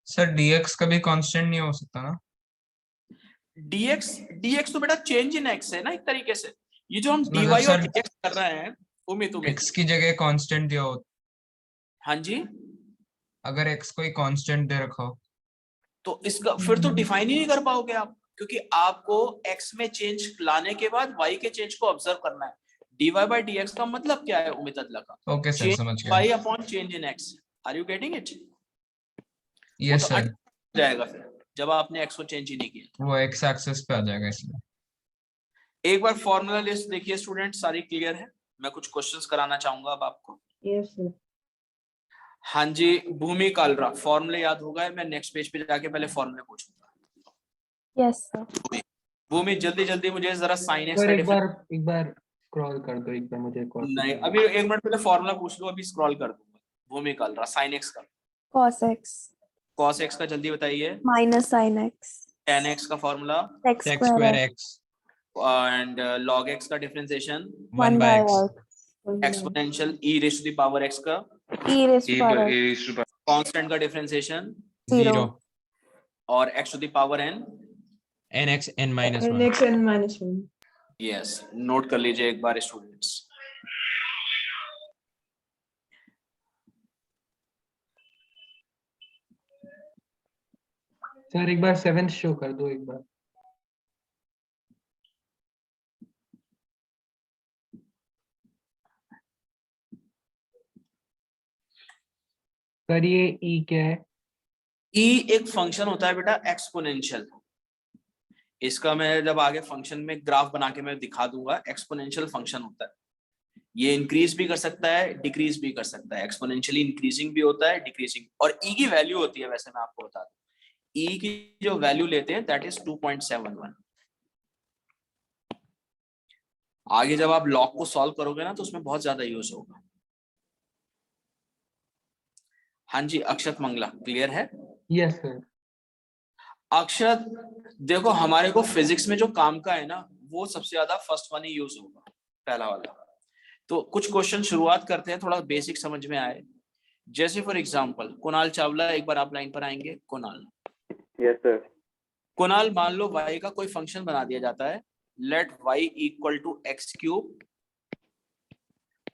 सर dx कभी कांस्टेंट नहीं हो सकता ना? dx तो बेटा चेंज इन x है ना, एक तरीके से ये जो हम dy मतलब और सर dx कर रहे हैं, उम्मीद x की जगह कांस्टेंट दिया हो, हाँ जी, अगर x कोई कांस्टेंट दे रखा हो तो इसका फिर तो डिफाइन ही नहीं कर पाओगे आप, क्योंकि आपको x में चेंज लाने के बाद y के चेंज को ऑब्जर्व करना है। dy by dx का मतलब क्या है उम्मीद अदला का? ओके सर, समझ गया। y upon change in x, are you getting it? Yes sir. जाएगा फिर जब आपने x को चेंज ही नहीं किया। वो x एक्सिस पे आ जाएगा इसलिए। एक बार फॉर्मूला लिस्ट देखिए स्टूडेंट, सारी क्लियर है? मैं कुछ क्वेश्चंस कराना चाहूंगा अब आपको। yes sir हाँ जी, भूमि कालरा, फॉर्मूले याद होगा, मैं नेक्स्ट पेज पे जाके पहले फॉर्मूले पूछूंगा। Yes sir. भूमि जल्दी जल्दी मुझे जरा साइन एक्स सर का एक बार स्क्रॉल कर दो, एक बार मुझे नहीं, अभी एक मिनट पहले फॉर्मूला पूछ लो, अभी स्क्रॉल कर दूंगा। भूमि कालरा साइन एक्स का, cos x कॉस एक्स का जल्दी बताइए, minus sin x tan X का formula sec sec square square x x and log x का differentiation 1 by x exponential e raise to the power x का e raised to E power by x A is to power constant का differentiation 0 और x to the power n। nx n minus 1 nx n minus 1 yes, note कर लीजिए एक बार students. Sir एक बार 7th show कर दो एक बार। सर ये ई क्या है? e एक फंक्शन होता है बेटा एक्सपोनेंशियल, इसका मैं जब आगे फंक्शन में ग्राफ बना के मैं दिखा दूंगा। एक्सपोनेंशियल फंक्शन होता है, ये इंक्रीज भी कर सकता है डिक्रीज भी कर सकता है, एक्सपोनेंशियली इंक्रीजिंग भी होता है डिक्रीजिंग, और e की वैल्यू होती है, वैसे मैं आपको बता दूं e की जो वैल्यू लेते हैं दैट इज 2.71। आगे जब आप लॉग को सॉल्व करोगे ना तो उसमें बहुत ज्यादा यूज होगा। हाँ जी अक्षत मंगला क्लियर है? Yes sir. अक्षत देखो हमारे को फिजिक्स में जो काम का है ना वो सबसे ज्यादा फर्स्ट वन ही यूज होगा, पहला वाला। तो कुछ क्वेश्चन शुरुआत करते हैं, थोड़ा बेसिक समझ में आए। जैसे फॉर एग्जांपल कुणाल चावला, एक बार आप लाइन पर आएंगे। Kunal, yes sir. कुणाल मान लो y का कोई फंक्शन बना दिया जाता है, let y equal to x cube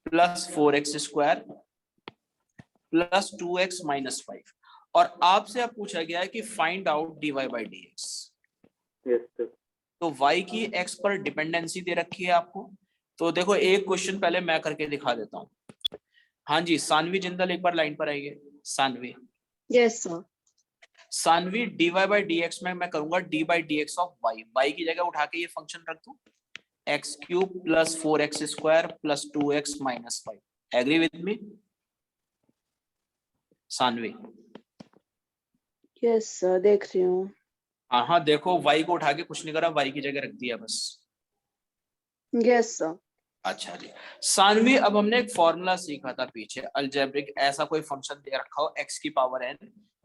plus 4x square plus 2x minus 5, और आपसे अब पूछा गया है कि find out dy by dx। Yes sir. तो y की x पर डिपेंडेंसी दे रखी है आपको। तो देखो एक क्वेश्चन पहले मैं करके दिखा देता हूँ। हाँ जी सानवी जिंदल एक बार लाइन पर आइए। Sanvi, yes sir. Sanvi dy by dx में मैं करूंगा d by dx of y की जगह उठा के ये फंक्शन रख दूं, x cube plus 4x square plus 2x minus 5। Agree with me Sanvi? Yes sir देख रही हूँ। हाँ देखो y को उठा के कुछ नहीं करा, y की जगह रख दिया बस। Yes sir. अच्छा जी सानवी, अब हमने एक फॉर्मूला सीखा था पीछे अलजेब्रिक, ऐसा कोई फंक्शन दे रखा हो x की पावर n,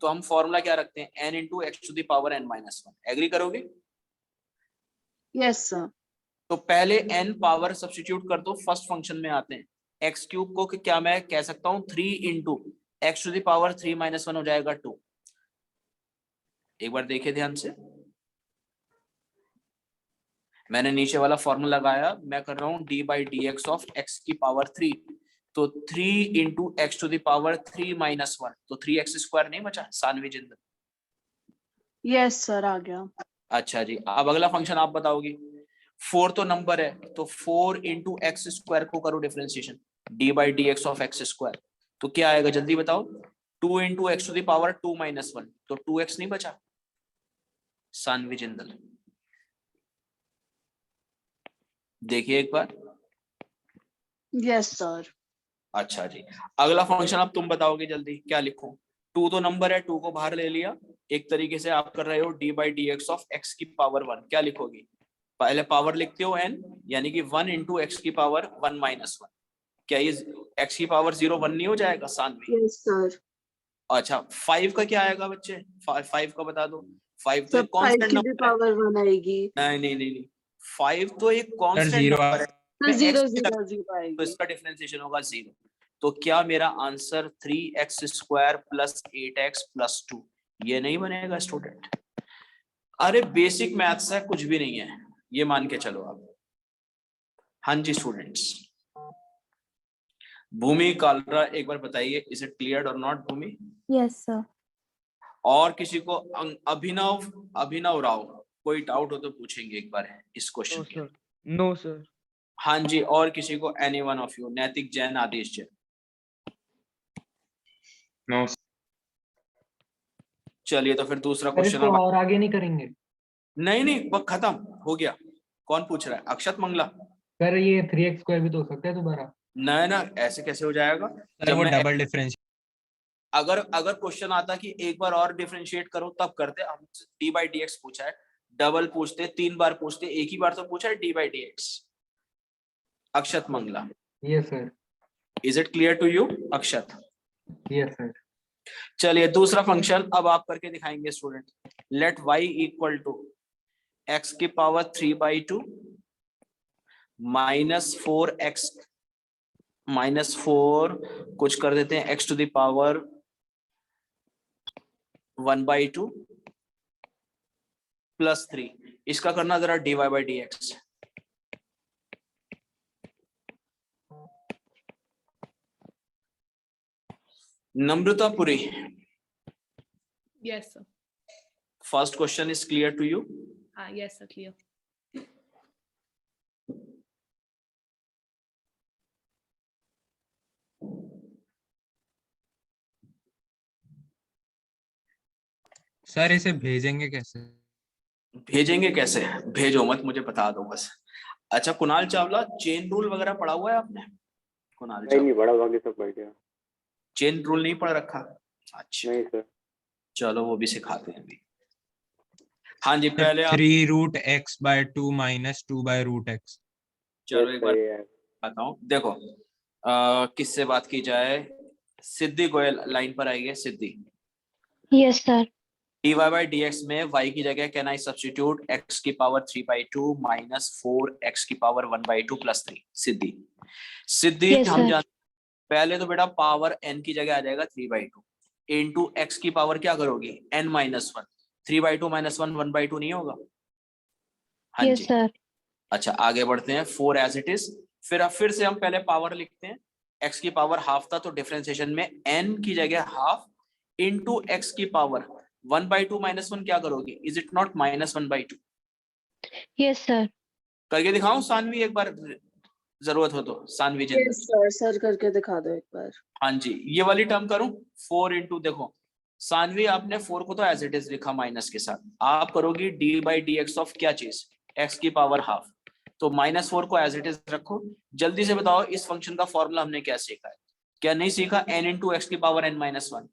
तो हम फॉर्मूला क्या रखते हैं n into x to the power n minus 1। Agree करोगे? Yes sir. तो पहले n पावर सब्स्टिट्यूट कर दो, फर्स्ट फंक्शन में आते हैं। एक्स क्यूब को क्या मैं कह सकता हूँ 3 into x to the power 3 minus 1 हो जाएगा 2। एक बार देखिए ध्यान से, मैंने नीचे वाला फॉर्मूला लगाया, मैं कर रहा हूँ d by d x of x की पावर 3, तो 3 into x to the power 3 minus 1, तो 3x स्क्वायर नहीं बचा सानवी जिंदल? यस सर आ गया। अच्छा जी अब अगला फंक्शन आप बताओगी। 4 तो नंबर है, तो 4 इंटू एक्स स्क्वायर को करो differentiation, d by d x of x square, तो क्या आएगा जल्दी बताओ? 2 into x to the power 2 minus 1, तो 2x नहीं बचा सानवी जिंदल? देखिए एक बार। Yes sir. अच्छा जी अगला फंक्शन अब तुम बताओगे जल्दी, क्या लिखूं? 2 तो नंबर है, 2 को बाहर ले लिया। एक तरीके से आप कर रहे हो d by d x of x की पावर 1, क्या लिखोगी? पहले पावर लिखते हो n, यानी कि 1 इंटू एक्स की पावर 1 माइनस 1। क्या ये x की पावर 0 1 नहीं हो जाएगा सानवी? Yes sir. अच्छा 5 का क्या आएगा बच्चे? 5 का बता दो। 5 तो सब एक कांस्टेंट की भी नंबर है। पावर 1 आएगी। नहीं 5 तो एक कांस्टेंट zero नंबर है, सर मैं 0 x की 0 0 तो आएगी। इसका डिफरेंशिएशन होगा 0। तो क्या मेरा answer 3x square plus 8x plus 2 ये नहीं बनेगा स्टूडेंट? अरे बेसिक मैथ्स है, कुछ भी नहीं है, ये मान के चलो आप। हाँ जी स्टूडेंट्स, भूमि कालरा एक बार बताइए, इज इट क्लियर और नॉट भूमि? yes sir और किसी को अभिनव राव कोई डाउट हो तो पूछेंगे एक बार इस क्वेश्चन के? No sir. हाँ जी, और किसी को? Any one of you? Naitik Jain, Adesh Jain? No. चलिए तो फिर दूसरा अरे क्वेश्चन। तो और आगे नहीं करेंगे? नहीं वक्त खत्म हो गया। कौन पूछ रहा है? अक्षत मंगला? सर ये 3x स्क्वायर भी तो हो सकता है दोबारा। ना ऐसे कैसे हो जाएगा? सर वो डबल डिफरेंस। अगर क्वेश्चन आता कि एक बार और डिफरेंशिएट करो तब करते। हम d बाई डी एक्स पूछा है, डबल पूछते, 3 बार पूछते, एक ही बार तो पूछा है d by d x. Akshat Mangla? Yes sir. Is it clear to you Akshat? Yes sir. चलिए दूसरा फंक्शन अब आप करके दिखाएंगे student. Let y equal to x की पावर 3/2 -4 कुछ कर देते हैं x टू द पावर 1/2 +3। इसका करना जरा dy/dx। नम्रतापुरी, Yes, sir. first question is clear to you? Yes, sir. Clear. Sir इसे भेजेंगे कैसे? भेजेंगे कैसे? भेजो मत, मुझे बता दो बस। अच्छा कुणाल चावला, चेन रूल वगैरह पढ़ा हुआ है आपने? कुणाल नहीं नहीं पढ़ा, बाकी सब पढ़ गया। चेन रूल नहीं पढ़ रखा? अच्छा नहीं सर। चलो वो भी सिखाते हैं अभी। हाँ जी पहले आप 3√x/2 - 2/√x। चलो एक बार सही है। बताता हूँ। देखो किससे बात की जाए? सिद्धि गोयल लाइन पर आइए। सिद्धि, Yes, sir. dy/dx में y की जगह कैन आई सब्स्टिट्यूट x की पावर 3/2 -4x की पावर 1/2 +3। सिद्धि सिद्धि Yes, हम sir. जान पहले तो बेटा पावर n की जगह आ जाएगा 3/2 इंटू x की पावर क्या करोगी n-1। 3/2 - 1 1/2 नहीं होगा? हाँ Yes, जी। sir. अच्छा आगे बढ़ते हैं। 4 एज इट इज। फिर से हम पहले पावर लिखते हैं। x की पावर हाफ था तो डिफरेंशिएशन में n की जगह हाफ इंटू x की पावर 1/2 - 1 क्या करोगी? Is it not -1/2? Yes, sir. करके दिखाऊं सानवी एक बार, जरूरत हो तो? Sanvi Jindal, yes sir, sir करके दिखा दो एक बार। हाँ जी ये वाली टर्म करूं 4 इंटू, देखो सानवी आपने 4 को तो एज इट इज लिखा माइनस के साथ, आप करोगी dy/dx ऑफ क्या चीज? x की पावर हाफ। तो -4 को एज इट इज रखो। जल्दी से बताओ इस फंक्शन का फॉर्मूला हमने क्या सीखा है? क्या नहीं सीखा? n इंटू एक्स की पावर n-1।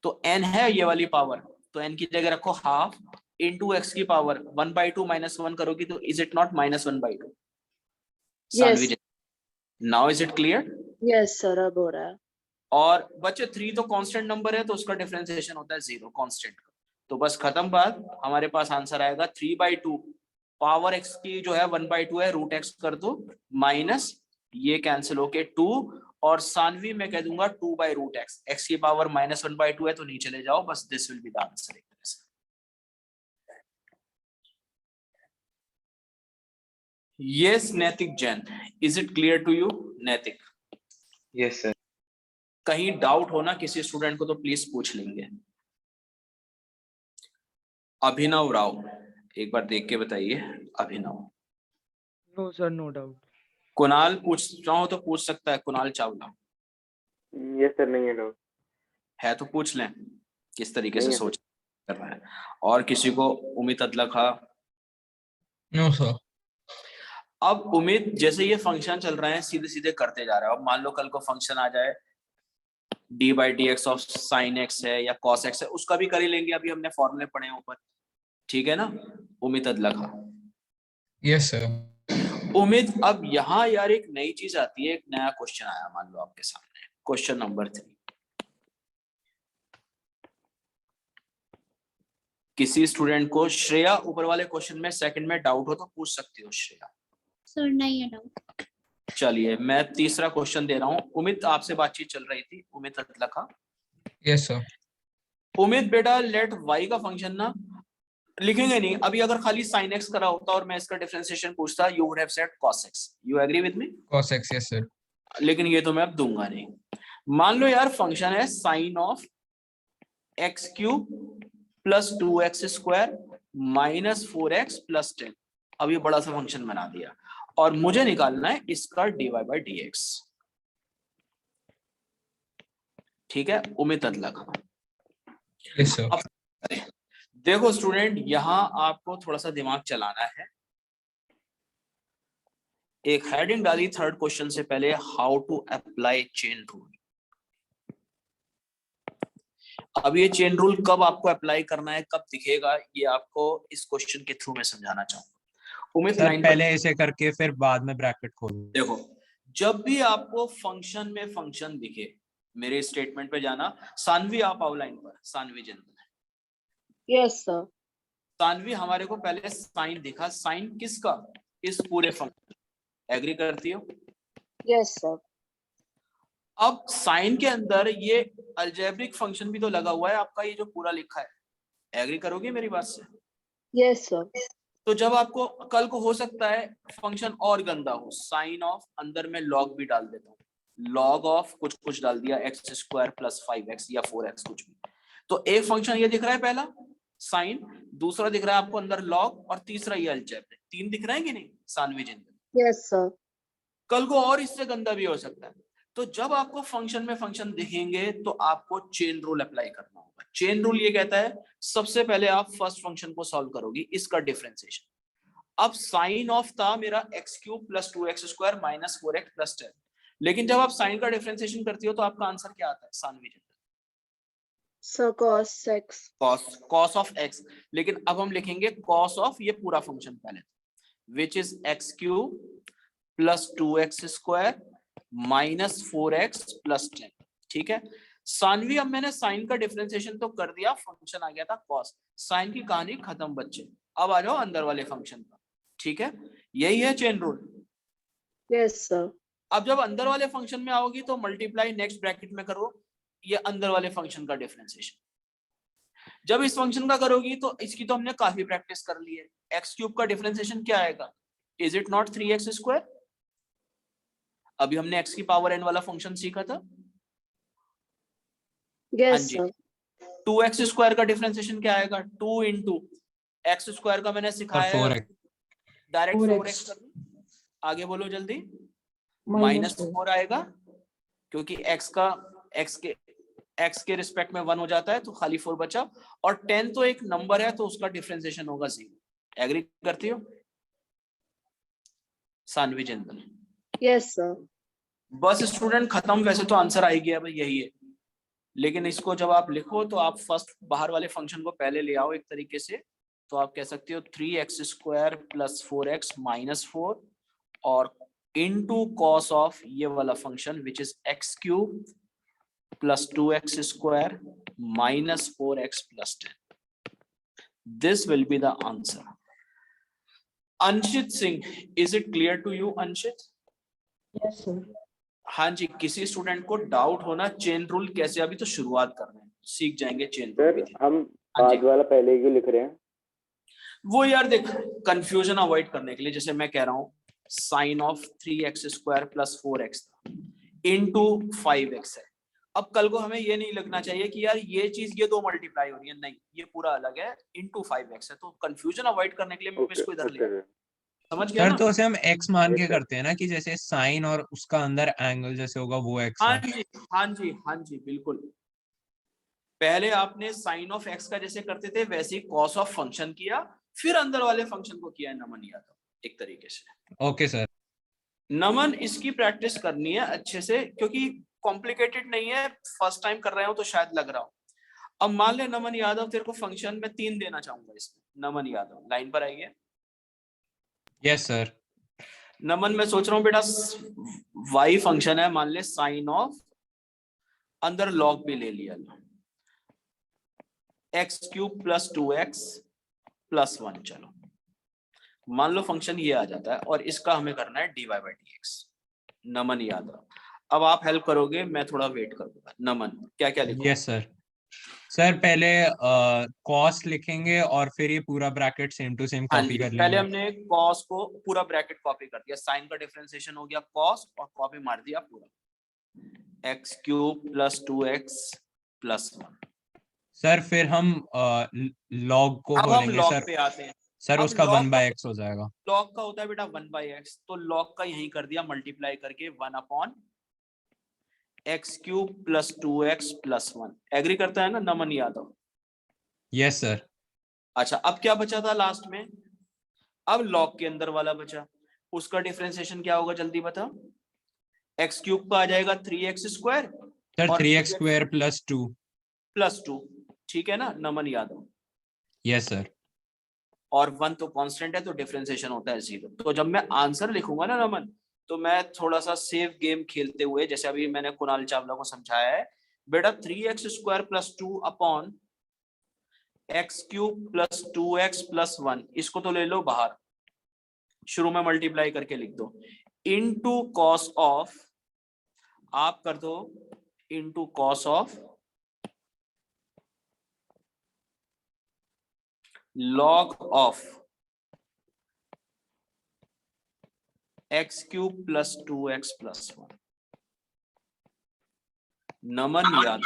तो n है ये वाली पावर, तो n की जगह रखो हाफ इंटू एक्स की पावर 1/2 - 1 करोगी तो is it not -1/2? Sanvi ji, now is it clear? Yes sir, अब हो रहा है। और बच्चे 3 तो कांस्टेंट नंबर है तो उसका डिफरेंशिएशन होता है 0 कांस्टेंट का। तो बस खत्म बात, हमारे पास आंसर आएगा 3/2 पावर x की जो है 1/2 है √x कर दो माइनस ये कैंसिल होके 2 और सानवी मैं कह दूंगा 2/√x। x की पावर -1/2 है तो नीचे ले जाओ, बस this will be the answer. एक तरह से yes Naitik Jain, is it clear to you? Naitik, Yes, sir. कहीं डाउट हो ना किसी स्टूडेंट को तो प्लीज पूछ लेंगे। अभिनव राव, एक बार देख के बताइए। Abhinav. No sir, no doubt. Kunal पूछना हो तो पूछ सकता है। कुणाल चावला। यस सर, नहीं है डाउट। है तो पूछ लें किस तरीके से नहीं है सोच कर रहा है। और किसी को? उमित अदलखा। No sir. अब उम्मीद जैसे ये फंक्शन चल रहा है सीधे सीधे करते जा रहा है। अब मान लो कल को फंक्शन आ जाए dy/dx ऑफ sin x है या cos x है, उसका भी कर ही लेंगे, अभी हमने फॉर्मूले पढ़े हैं ऊपर, ठीक है ना? उम्मीद अदलखा। Yes sir. उम्मीद अब यहाँ यार एक नई चीज आती है, एक नया क्वेश्चन आया मान लो आपके सामने, क्वेश्चन नंबर 3। किसी स्टूडेंट को श्रेया ऊपर वाले क्वेश्चन में सेकंड में डाउट हो तो पूछ सकती हो श्रेया। सर नहीं है डाउट। चलिए मैं तीसरा क्वेश्चन दे रहा हूँ। उम्मीद आपसे बातचीत चल रही थी, उम्मीद अदलखा। Yes sir. उम्मीद बेटा लेट y का फंक्शन ना लिखेंगे नहीं अभी, अगर खाली sin x करा होता और मैं इसका डिफरेंशिएशन पूछता you would have said cos x। You agree with me? cos x, yes sir. लेकिन ये तो मैं अब दूंगा नहीं। मान लो यार फंक्शन है sin of x³ + 2x² -4x + 10। अब ये बड़ा सा फंक्शन बना दिया और मुझे निकालना है इसका dy/dx। ठीक है उम्मीद अदलखा। Yes sir. अब देखो स्टूडेंट यहां आपको थोड़ा सा दिमाग चलाना है। एक हेडिंग डाली थर्ड क्वेश्चन से पहले, how to apply chain rule. अब ये चेन रूल कब आपको अप्लाई करना है, कब दिखेगा, ये आपको इस क्वेश्चन के थ्रू मैं समझाना चाहूंगा। उम्मीद सर लाइन पहले इसे करके फिर बाद में ब्रैकेट खोल। देखो जब भी आपको फंक्शन में फंक्शन दिखे मेरे स्टेटमेंट पे जाना। सानवी आप आओ लाइन पर, सानवी जिंदल। Yes sir. सानवी, हमारे को पहले साइन दिखा, साइन किसका? इस पूरे फंक्शन। एग्री करती हो? Yes sir. अब साइन के अंदर ये अलजेब्रिक फंक्शन भी तो लगा हुआ है आपका, ये जो पूरा लिखा है। एग्री करोगे मेरी बात से? Yes sir. तो जब आपको कल को हो सकता है फंक्शन और गंदा हो, साइन ऑफ अंदर में लॉग भी डाल देता हूँ, लॉग ऑफ कुछ डाल दिया एक्स स्क्वायर प्लस 5x या 4x कुछ भी। तो एक फंक्शन ये दिख रहा है पहला साइन, दूसरा दिख रहा है आपको अंदर लॉग, और तीसरा ये अलजेब्रिक। 3 दिख रहे हैं कि नहीं सानवी जिंदल? Yes sir. कल को और इससे गंदा भी हो सकता है। तो जब आपको फंक्शन में फंक्शन दिखेंगे तो आपको चेन रूल अप्लाई करना होगा। चेन रूल ये कहता है सबसे पहले आप फर्स्ट फंक्शन को सॉल्व करोगी, इसका डिफरेंशिएशन। अब साइन ऑफ था मेरा x cube plus 2x square minus 4x plus 10, लेकिन जब आप साइन का डिफरेंशिएशन करती हो तो आपका आंसर क्या आता है Sanvi Jindal? Sir cos x। cos of x। लेकिन अब हम लिखेंगे cos ऑफ ये पूरा फंक्शन पहले, विच is x cube plus 2x square minus 4x plus 10। ठीक है सानवी, अब मैंने साइन का डिफरेंशिएशन तो कर दिया, फंक्शन आ गया था cos। साइन की कहानी खत्म बच्चे, अब आ जाओ अंदर वाले फंक्शन पर। ठीक है, यही है चेन रूल। Yes sir. अब जब अंदर वाले फंक्शन में आओगी तो मल्टीप्लाई नेक्स्ट ब्रैकेट में करो ये अंदर वाले फंक्शन का डिफरेंशिएशन। जब इस फंक्शन का करोगी तो इसकी तो हमने काफी प्रैक्टिस कर ली है। एक्स क्यूब का डिफरेंशिएशन क्या आएगा? Is it not 3x square? अभी हमने x की पावर n वाला फंक्शन सीखा था। हाँ यस जी, सर। 2x स्क्वायर का डिफरेंशिएशन क्या आएगा? 2 इंटू एक्स स्क्वायर का मैंने सिखाया है, 4x डायरेक्ट 4x 4x कर दूं। आगे बोलो जल्दी। माइनस -4 आएगा क्योंकि x के रिस्पेक्ट में 1 हो जाता है तो खाली 4 बचा, और 10 तो एक नंबर है तो उसका डिफरेंशिएशन होगा 0। एग्री करती हो सानवी जिंदल? Yes sir. बस स्टूडेंट खत्म। वैसे तो आंसर आ ही गया भाई, यही है, लेकिन इसको जब आप लिखो तो आप फर्स्ट बाहर वाले फंक्शन को पहले ले आओ एक तरीके से। तो आप कह सकते हो 3x square plus 4x minus 4 और इनटू कॉस ऑफ ये वाला function which is x cube plus 2x square minus 4x plus 10। This will be the answer. Anshit Singh, is it clear to you Anshit? Yes sir. हाँ जी, किसी student को doubt होना chain rule कैसे, अभी तो शुरुआत कर रहे हैं, सीख जाएंगे चेन सर रूल। हम हाँ जी। बाद वाला पहले ही लिख रहे हैं। वो यार देख, कंफ्यूजन अवॉइड करने के लिए, जैसे मैं कह रहा हूँ sine of 3x square plus 4x into 5x है। अब कल को हमें ये नहीं लगना चाहिए कि यार ये चीज ये 2 मल्टीप्लाई हो रही है, नहीं ये पूरा अलग है, इंटू 5x है। तो कंफ्यूजन अवॉइड करने के लिए मैं इसको इधर ले, समझ गया सर ना? तो उसे हम x मान के Yes, sir. करते हैं ना, कि जैसे साइन और उसका अंदर एंगल जैसे होगा वो x हाँ है। जी हाँ जी हाँ जी बिल्कुल। पहले आपने साइन ऑफ x का जैसे करते थे वैसे ही कॉस ऑफ फंक्शन किया, फिर अंदर वाले फंक्शन को किया नमन यादव एक तरीके से। Okay sir. नमन इसकी प्रैक्टिस करनी है अच्छे से, क्योंकि कॉम्प्लिकेटेड नहीं है, फर्स्ट टाइम कर रहे हो तो शायद लग रहा हो। अब मान ले नमन यादव तेरे को फंक्शन में 3 देना चाहूंगा इसमें। नमन यादव लाइन पर आइए। Yes sir. नमन मैं सोच रहा हूँ बेटा y फंक्शन है, मान ले साइन ऑफ अंदर लॉग भी ले लिया, x cube plus 2x plus 1। चलो मान लो फंक्शन ये आ जाता है और इसका हमें करना है dy by dx। नमन यादव, अब आप हेल्प करोगे, मैं थोड़ा वेट करूंगा। नमन क्या क्या लिखो? Yes sir. सर पहले कॉस लिखेंगे और फिर ये पूरा ब्रैकेट सेम टू सेम हाँ कॉपी जी, कर पहले लेंगे। हमने कॉस को पूरा ब्रैकेट कॉपी कर दिया, साइन का डिफरेंशिएशन हो गया कॉस और कॉपी मार दिया पूरा, x cube plus 2x plus 1। Sir फिर हम लॉग को अब हम बोलेंगे लॉग सर। पे आते हैं। सर अब उसका log 1/x हो जाएगा। लॉग का होता है बेटा 1/x, तो लॉग का यही कर दिया मल्टीप्लाई करके 1 upon x cube plus 2x plus 1। Agree करता है ना नमन यादव? Yes sir. अच्छा, अब क्या बचा था लास्ट में? अब लॉग के अंदर वाला बचा, उसका डिफरेंशिएशन क्या होगा जल्दी बता? एक्स क्यूब का आ जाएगा 3x स्क्वायर सर और 3x स्क्वायर प्लस 2। प्लस 2, ठीक है ना नमन यादव? Yes sir. और 1 तो कांस्टेंट है तो डिफरेंशिएशन होता है 0। तो जब मैं आंसर लिखूंगा ना नमन, तो मैं थोड़ा सा सेफ गेम खेलते हुए, जैसे अभी मैंने कुणाल चावला को समझाया है, बेटा 3x square plus 2 upon x cube plus 2x plus 1, इसको तो ले लो बाहर, शुरू में मल्टीप्लाई करके लिख दो, इनटू कॉस ऑफ, आप कर दो into cos of log of x cube plus 2x plus 1। नमन याद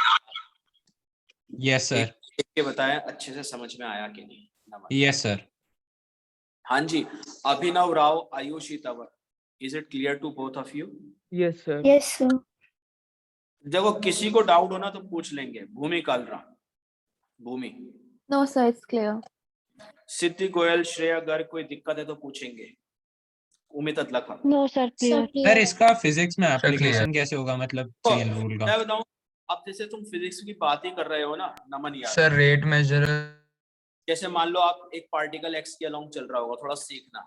यस सर। देख के बताया अच्छे से समझ में आया कि नहीं? नमन। Yes sir. हाँ जी, Abhinav Rao, Ayushi Tanwar, is it clear to both of you? Yes, sir. Yes, sir. देखो किसी को डाउट होना तो पूछ लेंगे। भूमि कालरा, भूमि। No, sir, it's clear. सिद्धि गोयल, श्रेया गर्ग, कोई दिक्कत है तो पूछेंगे। उमित अतलखा। No, sir, clear. सर इसका फिजिक्स में एप्लीकेशन कैसे होगा, मतलब चेन रूल का? मैं बताऊं, अब जैसे तुम फिजिक्स की बात ही कर रहे हो ना नमन यार, सर रेट मेजर, जैसे मान लो आप एक पार्टिकल एक्स के अलोंग चल रहा होगा, थोड़ा सीखना,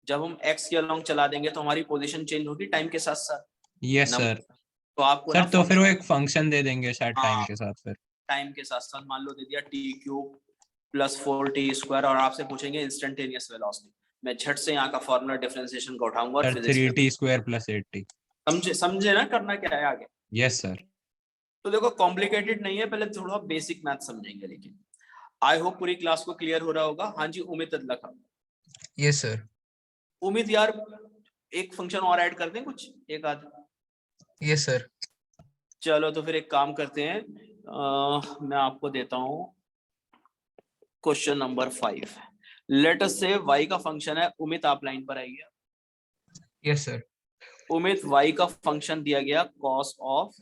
जब हम एक्स के अलोंग चला देंगे तो हमारी पोजीशन चेंज होगी टाइम के साथ साथ। Yes sir. तो आपको सर तो फिर वो एक फंक्शन दे देंगे शायद टाइम के साथ, फिर टाइम के साथ साथ मान लो दे दिया T cube plus 4t square, और आपसे पूछेंगे इंस्टेंटेनियस वेलोसिटी, मैं झट से यहाँ का फॉर्मूला डिफरेंशिएशन को उठाऊंगा और sir 3t square plus 8t। समझे ना करना क्या है आगे? Yes sir. तो देखो कॉम्प्लिकेटेड नहीं है, पहले थोड़ा बेसिक मैथ समझेंगे, लेकिन आई होप पूरी क्लास को क्लियर हो रहा होगा। हाँ जी उमित अदलखा। Yes sir. उम्मीद यार एक फंक्शन और ऐड कर दें, कुछ एक आध। Yes sir. चलो तो फिर एक काम करते हैं, मैं आपको देता हूं question number 5। Late us say y का फंक्शन है, उमित आप लाइन पर आइए। Yes sir. उमित y का फंक्शन दिया गया cos of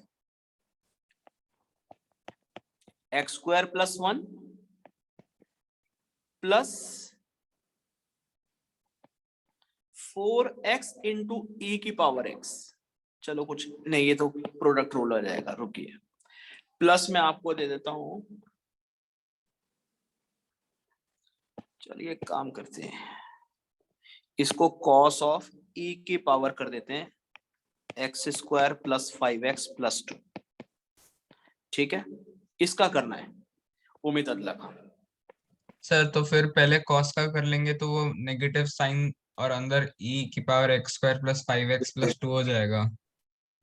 x square plus 1 plus 4x into e की पावर x। चलो कुछ नहीं, ये तो प्रोडक्ट रूल हो जाएगा, रुकिए, प्लस में आपको दे देता हूं, चलिए एक काम करते हैं, इसको cos ऑफ e की पावर कर देते हैं x square plus 5x plus 2, ठीक है, इसका करना है उमित अदला का। सर तो फिर पहले कॉस का कर लेंगे तो वो नेगेटिव साइन और अंदर e की power x square plus 5x plus 2 हो जाएगा।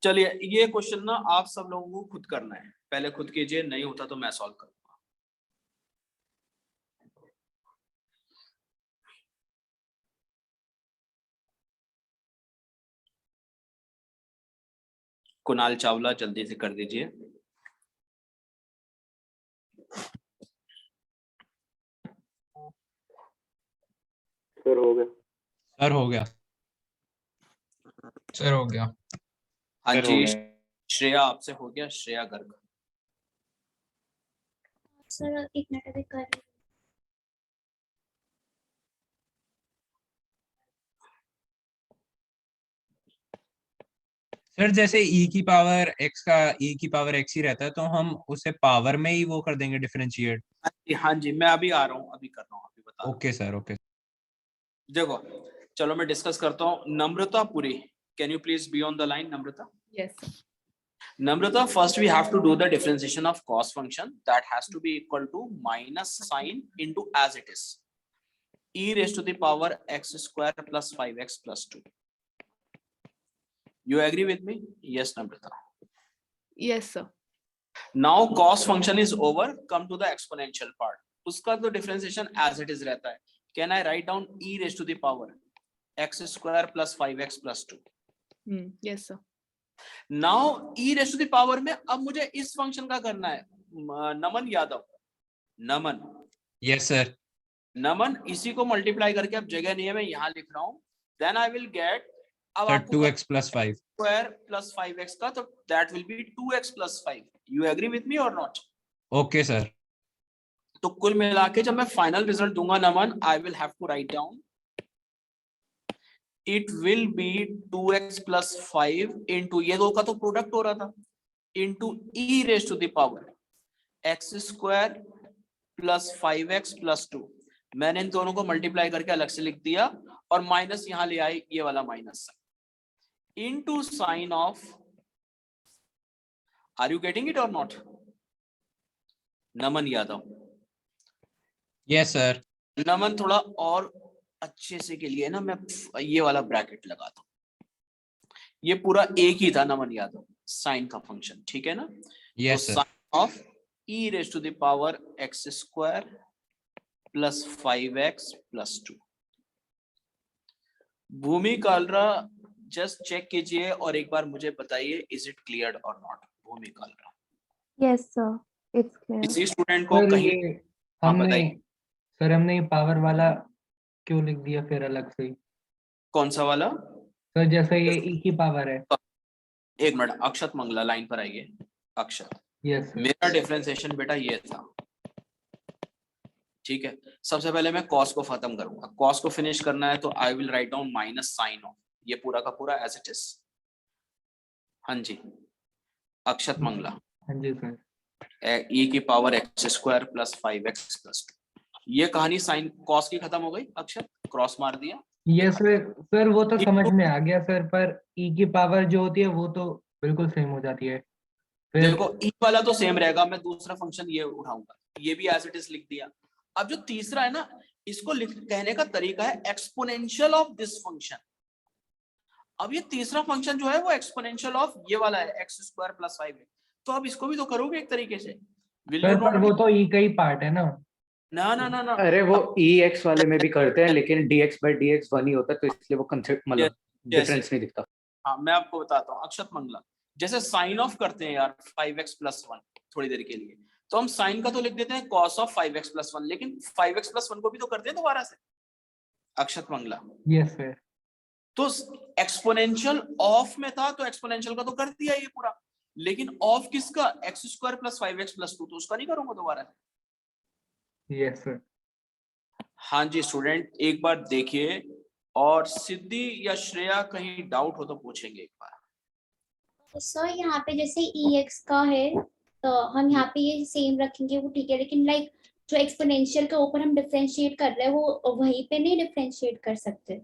चलिए ये क्वेश्चन ना आप सब लोगों को खुद करना है, पहले खुद कीजिए, नहीं होता तो मैं सॉल्व करूंगा। कुणाल चावला जल्दी से कर दीजिए। सर हो गया। सर हो गया। सर हो गया। हाँ सर, हो जी गया। श्रेया आपसे हो गया, श्रेया गर्ग। सर एक मिनट अभी कर रही हूँ। सर जैसे e की पावर x का e की पावर x ही रहता है तो हम उसे पावर में ही वो कर देंगे डिफरेंशिएट। हाँ जी मैं अभी आ रहा हूँ, अभी कर रहा हूँ, अभी बता रहा हूँ। Okay sir okay. देखो चलो मैं डिस्कस करता हूँ। Namrata Puri, can you please be on the line? Namrata. Yes. Namrata, first we have to do the differentiation of cos function, that has to be equal to minus sine into as it is e raised to the power x square plus 5x plus 2. You agree with me? Yes, Namrata. Yes, sir. Now cos function is over, come to the exponential part. उसका तो differentiation as it is रहता है. Can I write down e raised to the power x square plus 5x plus 2? Yes, sir. Now e raise to the power में अब मुझे इस function का करना है। नमन यादव, नमन। Yes sir. नमन इसी को मल्टीप्लाई करके, अब जगह नहीं है मैं यहाँ लिख रहा हूँ, देन आई विल गेट, अब सर आपको 2x plus 5 square plus 5x का, तो that will be 2x plus 5। You agree with me और नॉट? Okay sir. तो कुल मिला के जब मैं फाइनल रिजल्ट दूंगा Naman, I will have to write down, it will be 2x plus 5 into, ये दो का तो प्रोडक्ट हो रहा था, into e raised to the power x square plus 5x plus 2। मैंने इन दोनों को मल्टीप्लाई करके अलग से लिख दिया और माइनस यहाँ ले आई, ये वाला minus. into sine of, are you getting it or not? Naman Yadav, yes sir. Naman थोड़ा और अच्छे से के लिए ना मैं ये वाला ब्रैकेट लगाता हूँ। ये पूरा एक ही था नमन यादव, साइन का फंक्शन, ठीक है ना? यस तो sir. Sine of e raised to the power x square plus 5x plus 2। Bhoomi Kalra just check कीजिए और एक बार मुझे बताइए, इज इट क्लियर और not? Bhoomi Kalra, Yes, sir. It's clear. किसी स्टूडेंट को सर कहीं, ये हाँ हमने बताइए, सर हमने पावर वाला क्यों लिख दिया फिर अलग से? कौन सा वाला? सर जैसे ये e की पावर है। एक मिनट, अक्षत मंगला लाइन पर आइए। अक्षत, यस सर। मेरा डिफरेंशिएशन बेटा ये था, ठीक है? सबसे पहले मैं कॉस को खत्म करूंगा, कॉस को फिनिश करना है तो I will write down minus sine of, ये पूरा का पूरा एज इट इज। हाँ जी अक्षत मंगला, हाँ जी सर। e की power x square plus 5x plus 2, ये कहानी साइन कॉस की खत्म हो गई। अक्षत क्रॉस मार दिया। यस सर वो तो समझ में आ गया सर, पर e की पावर जो होती है वो तो बिल्कुल सेम हो जाती है। फिर देखो e वाला तो सेम रहेगा, मैं दूसरा फंक्शन ये उठाऊंगा, ये भी एज इट इज लिख दिया। अब जो तीसरा है ना, इसको कहने का तरीका है एक्सपोनेंशियल ऑफ दिस फंक्शन। अब ये तीसरा फंक्शन जो है वो एक्सपोनेंशियल ऑफ ये वाला है x स्क्वायर प्लस 5x, तो अब इसको भी तो करोगे एक तरीके से। Will you सर पर not वो be- तो e का ही पार्ट है ना। ना ना ना ना, अरे वो EX वाले में भी करते हैं, लेकिन dx/dx 1 ही होता है, तो इसलिए वो मतलब डिफरेंस नहीं दिखता। हाँ मैं आपको बताता हूँ अक्षत मंगला, जैसे साइन ऑफ करते हैं यार 5x प्लस 1 थोड़ी देर के लिए, तो हम साइन का तो लिख देते हैं cos ऑफ 5x प्लस 1, लेकिन 5x प्लस 1 को भी तो करते हैं दोबारा से। अक्षत मंगला, यस सर। तो एक्सपोनेंशियल ऑफ में था तो एक्सपोनेंशियल का तो कर दिया ये पूरा, लेकिन ऑफ किसका? x square plus 5x plus 2, तो उसका नहीं करूंगा दोबारा। Yes sir. हाँ जी स्टूडेंट, एक बार देखिए, और सिद्धि या श्रेया कहीं डाउट हो तो पूछेंगे एक बार। सर यहाँ पे जैसे ex का है तो हम यहाँ पे ये सेम रखेंगे वो ठीक है, लेकिन लाइक जो एक्सपोनेंशियल के ऊपर हम डिफरेंशिएट कर रहे हैं वो वहीं पे नहीं डिफरेंशिएट कर सकते?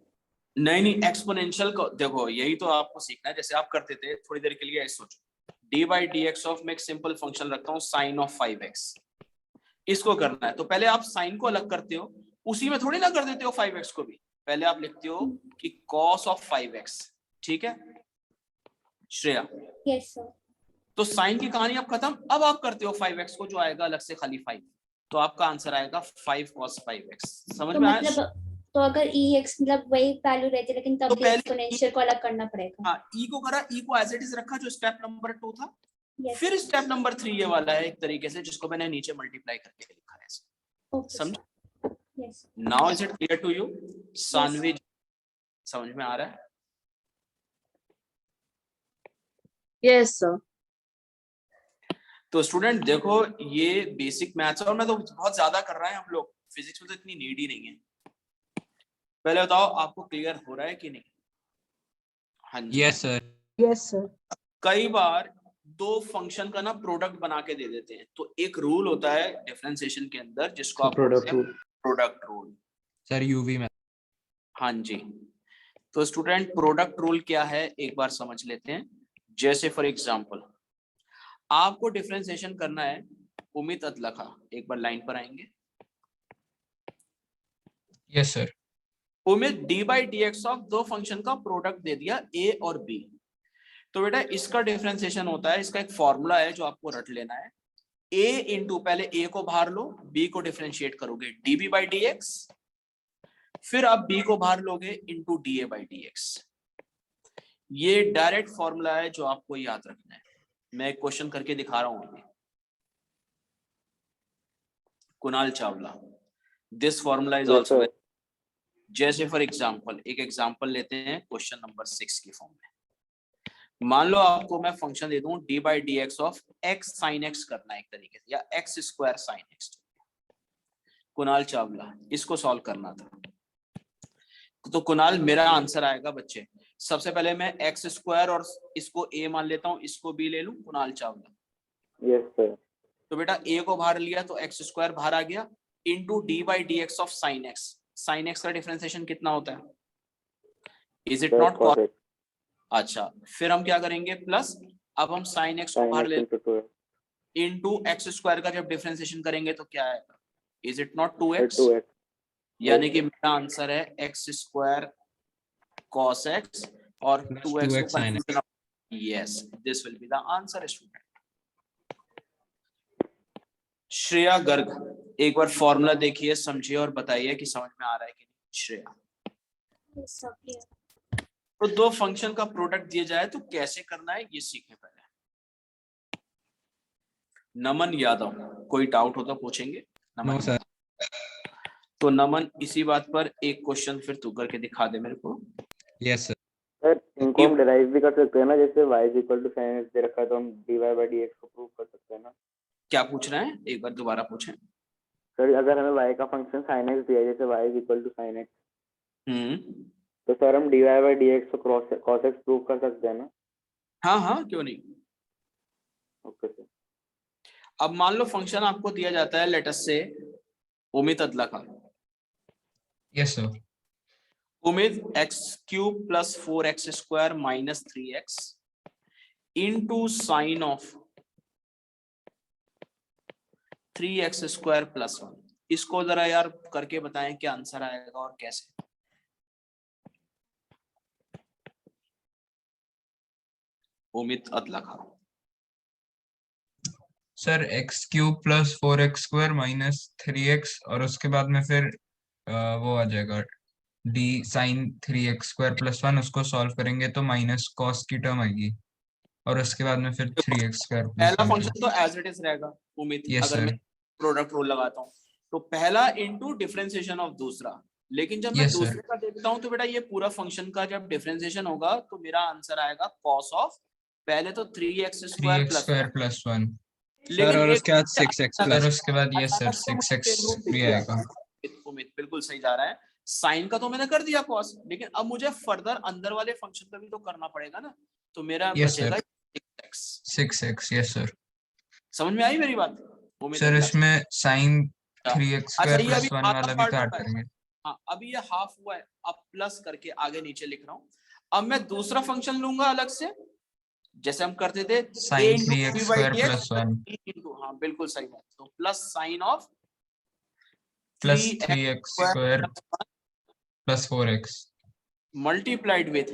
नहीं नहीं, एक्सपोनेंशियल को देखो, यही तो आपको सीखना है। जैसे आप करते थे थोड़ी देर के लिए, ऐसे सोचो d/dx ऑफ, मैं एक सिंपल फंक्शन रखता हूँ साइन ऑफ 5x, इसको करना है तो पहले आप साइन को अलग करते हो, उसी में थोड़ी ना कर देते हो 5x को भी, पहले आप लिखते हो कि cos ऑफ 5x, ठीक है श्रेया? Yes sir. तो साइन की कहानी अब खत्म। अब आप करते हो 5x को, जो आएगा अलग से खाली 5, तो आपका आंसर आएगा 5 cos 5x। समझ तो में आया? मतलब तो अगर ex मतलब वही वैल्यू रहती है लेकिन तब तो भी पहले एक्सपोनेंशियल को अलग करना पड़ेगा। हाँ, e को करा, e को एज इट इज रखा जो स्टेप नंबर 2 था। Yes. फिर स्टेप नंबर 3 ये वाला है एक तरीके से, जिसको मैंने नीचे मल्टीप्लाई करके लिखा है। Okay, समझ? yes. Now is it clear to you? Sanvi, समझ में आ रहा है? Yes, sir. तो स्टूडेंट देखो, ये बेसिक मैथ्स है, और मैं तो बहुत ज्यादा कर रहे हैं हम लोग, फिजिक्स में तो इतनी नीड ही नहीं है। पहले बताओ आपको क्लियर हो रहा है कि नहीं? हाँ जी यस सर। Yes sir. कई बार दो फंक्शन का ना प्रोडक्ट बना के दे देते हैं, तो एक रूल होता है डिफरेंशिएशन के अंदर जिसको आप product rule. Product rule. Sir UV में। हाँ जी, तो स्टूडेंट प्रोडक्ट रूल क्या है एक बार समझ लेते हैं। जैसे फॉर एग्जांपल आपको डिफरेंशिएशन करना है, उमित अतलखा एक बार लाइन पर आएंगे। Yes sir. Umit d/dx of दो फंक्शन का प्रोडक्ट दे दिया a और b, तो बेटा इसका डिफरेंशिएशन होता है, इसका एक फॉर्मूला है जो आपको रट लेना है। a इंटू, पहले a को बाहर लो, b को डिफरेंशिएट करोगे db/dx, फिर आप b को बाहर लोगे इंटू da/dx। ये डायरेक्ट फॉर्मूला है जो आपको याद रखना है। मैं एक क्वेश्चन करके दिखा रहा हूं अभी। Kunal Chawla, this formula is also, जैसे फॉर एग्जांपल एक एग्जांपल लेते हैं क्वेश्चन नंबर 6 की फॉर्म में। मान लो आपको मैं फंक्शन दे दूं d/dx of x sin x करना है एक तरीके से, या x square sin x। Kunal Chawla, इसको सॉल्व करना था। तो कुणाल मेरा आंसर आएगा बच्चे, सबसे पहले मैं x स्क्वायर और इसको a मान लेता हूं, इसको b ले लूं। Kunal Chawla, yes sir. तो बेटा a को बाहर लिया तो x स्क्वायर बाहर आ गया, into d/dx of sin x। sin x का डिफरेंशिएशन कितना होता है? Is it not cos? अच्छा, फिर हम क्या करेंगे प्लस, अब हम साइन एक्स को sin बाहर x ले into 2x into x square का जब डिफरेंशिएशन करेंगे तो क्या आएगा, is it not 2x? 2x यानी कि मेरा आंसर है एक्स स्क्वायर cos x और Plus 2x 2x को sin confusion, yes, this will be the answer student. Shreya Garg, एक बार फॉर्मूला देखिए, समझिए और बताइए कि समझ में आ रहा है कि नहीं। Shreya, Yes, sir, clear. तो दो फंक्शन का प्रोडक्ट दिया जाए तो कैसे करना है ये सीखें पहले। नमन यादव, कोई डाउट हो तो पूछेंगे। नमन नो सर। तो नमन इसी बात पर एक क्वेश्चन फिर तू करके दिखा दे मेरे को। Yes sir. सर इनको हम डिराइव भी कर सकते हैं ना, जैसे y is equal to sin x दे रखा है तो हम dy by dx को प्रूव कर सकते हैं ना। क्या पूछ रहे हैं, एक बार दोबारा पूछें। सर अगर हमें y का फंक्शन sin x दिया है, जैसे y is equal to sin x, तो सर हम dy by dx को cos x प्रूव कर सकते हैं ना। हाँ हाँ, क्यों नहीं। Okay sir. अब मान लो फंक्शन आपको दिया जाता है लेट अस से उम्मीद अदला का, यस सर। उम्मीद x cube plus 4x square minus 3x into sine of 3x square plus 1। इसको जरा यार करके बताएं क्या आंसर आएगा और कैसे। उम्मीद अदला का sir x cube plus 4x square minus 3x और उसके बाद में फिर वो आ जाएगा D sign 3x square plus 1, उसको सॉल्व करेंगे तो माइनस कॉस की टर्म आएगी और उसके बाद में फिर 3x स्क्वायर प्लस पहला 1। फंक्शन तो एज इट इज रहेगा उम्मीद, यस अगर सर। मैं प्रोडक्ट रूल लगाता हूँ तो पहला इंटू डिफरेंशिएशन ऑफ दूसरा, लेकिन जब मैं यस सर। दूसरे का देखता हूँ तो बेटा ये पूरा फंक्शन का जब डिफरेंशिएशन होगा तो मेरा आंसर आएगा कॉस ऑफ पहले तो 3x square 3x plus square plus 1 लेकिन सर, और एक उसके बाद 6x अचानक सर, उसके बाद ये सर अचानक से मुझे 6x चेन रूल दिख भी गया। आएगा। उम्मीद बिल्कुल सही जा रहा है। साइन का तो मैंने कर दिया कॉस, लेकिन अब मुझे फर्दर अंदर वाले फंक्शन का भी तो करना पड़ेगा ना, तो मेरा यस बचेगा sir 6x। 6x। Yes sir. समझ में आई मेरी बात? उम्मीद सर अदला। इसमें साइन 3x अच्छा स्क्वायर ये अभी प्लस 1 आधा वाला भी पार्ट काट हुआ है। करेंगे। हाँ अभी ये हाफ हुआ है, अब प्लस करके आगे नीचे लिख रहा हूँ। अब मैं दूसरा फंक्शन लूंगा अलग से, जैसे हम करते थे साइन 3x स्क्वायर प्लस 1 हाँ बिल्कुल सही बात, तो plus sine of plus 3x square plus 4x multiplied with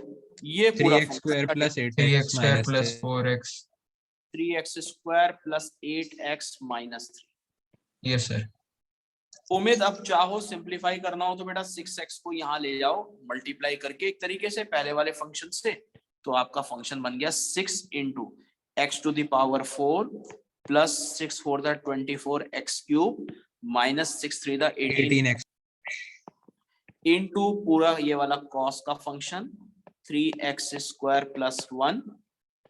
ये पूरा 3x square plus 3x 8x square minus plus 4x। 3x square plus 8x minus 3। Yes sir. उम्मीद अब चाहो सिंप्लीफाई करना हो तो बेटा 6x को यहाँ ले जाओ मल्टीप्लाई करके एक तरीके से पहले वाले फंक्शन से, तो आपका फंक्शन बन गया 6 into x to the power 4 plus 6 4 द 24 एक्स क्यूब माइनस 6 3 द 18 इंटू पूरा ये वाला कॉस का फंक्शन 3x स्क्वायर प्लस 1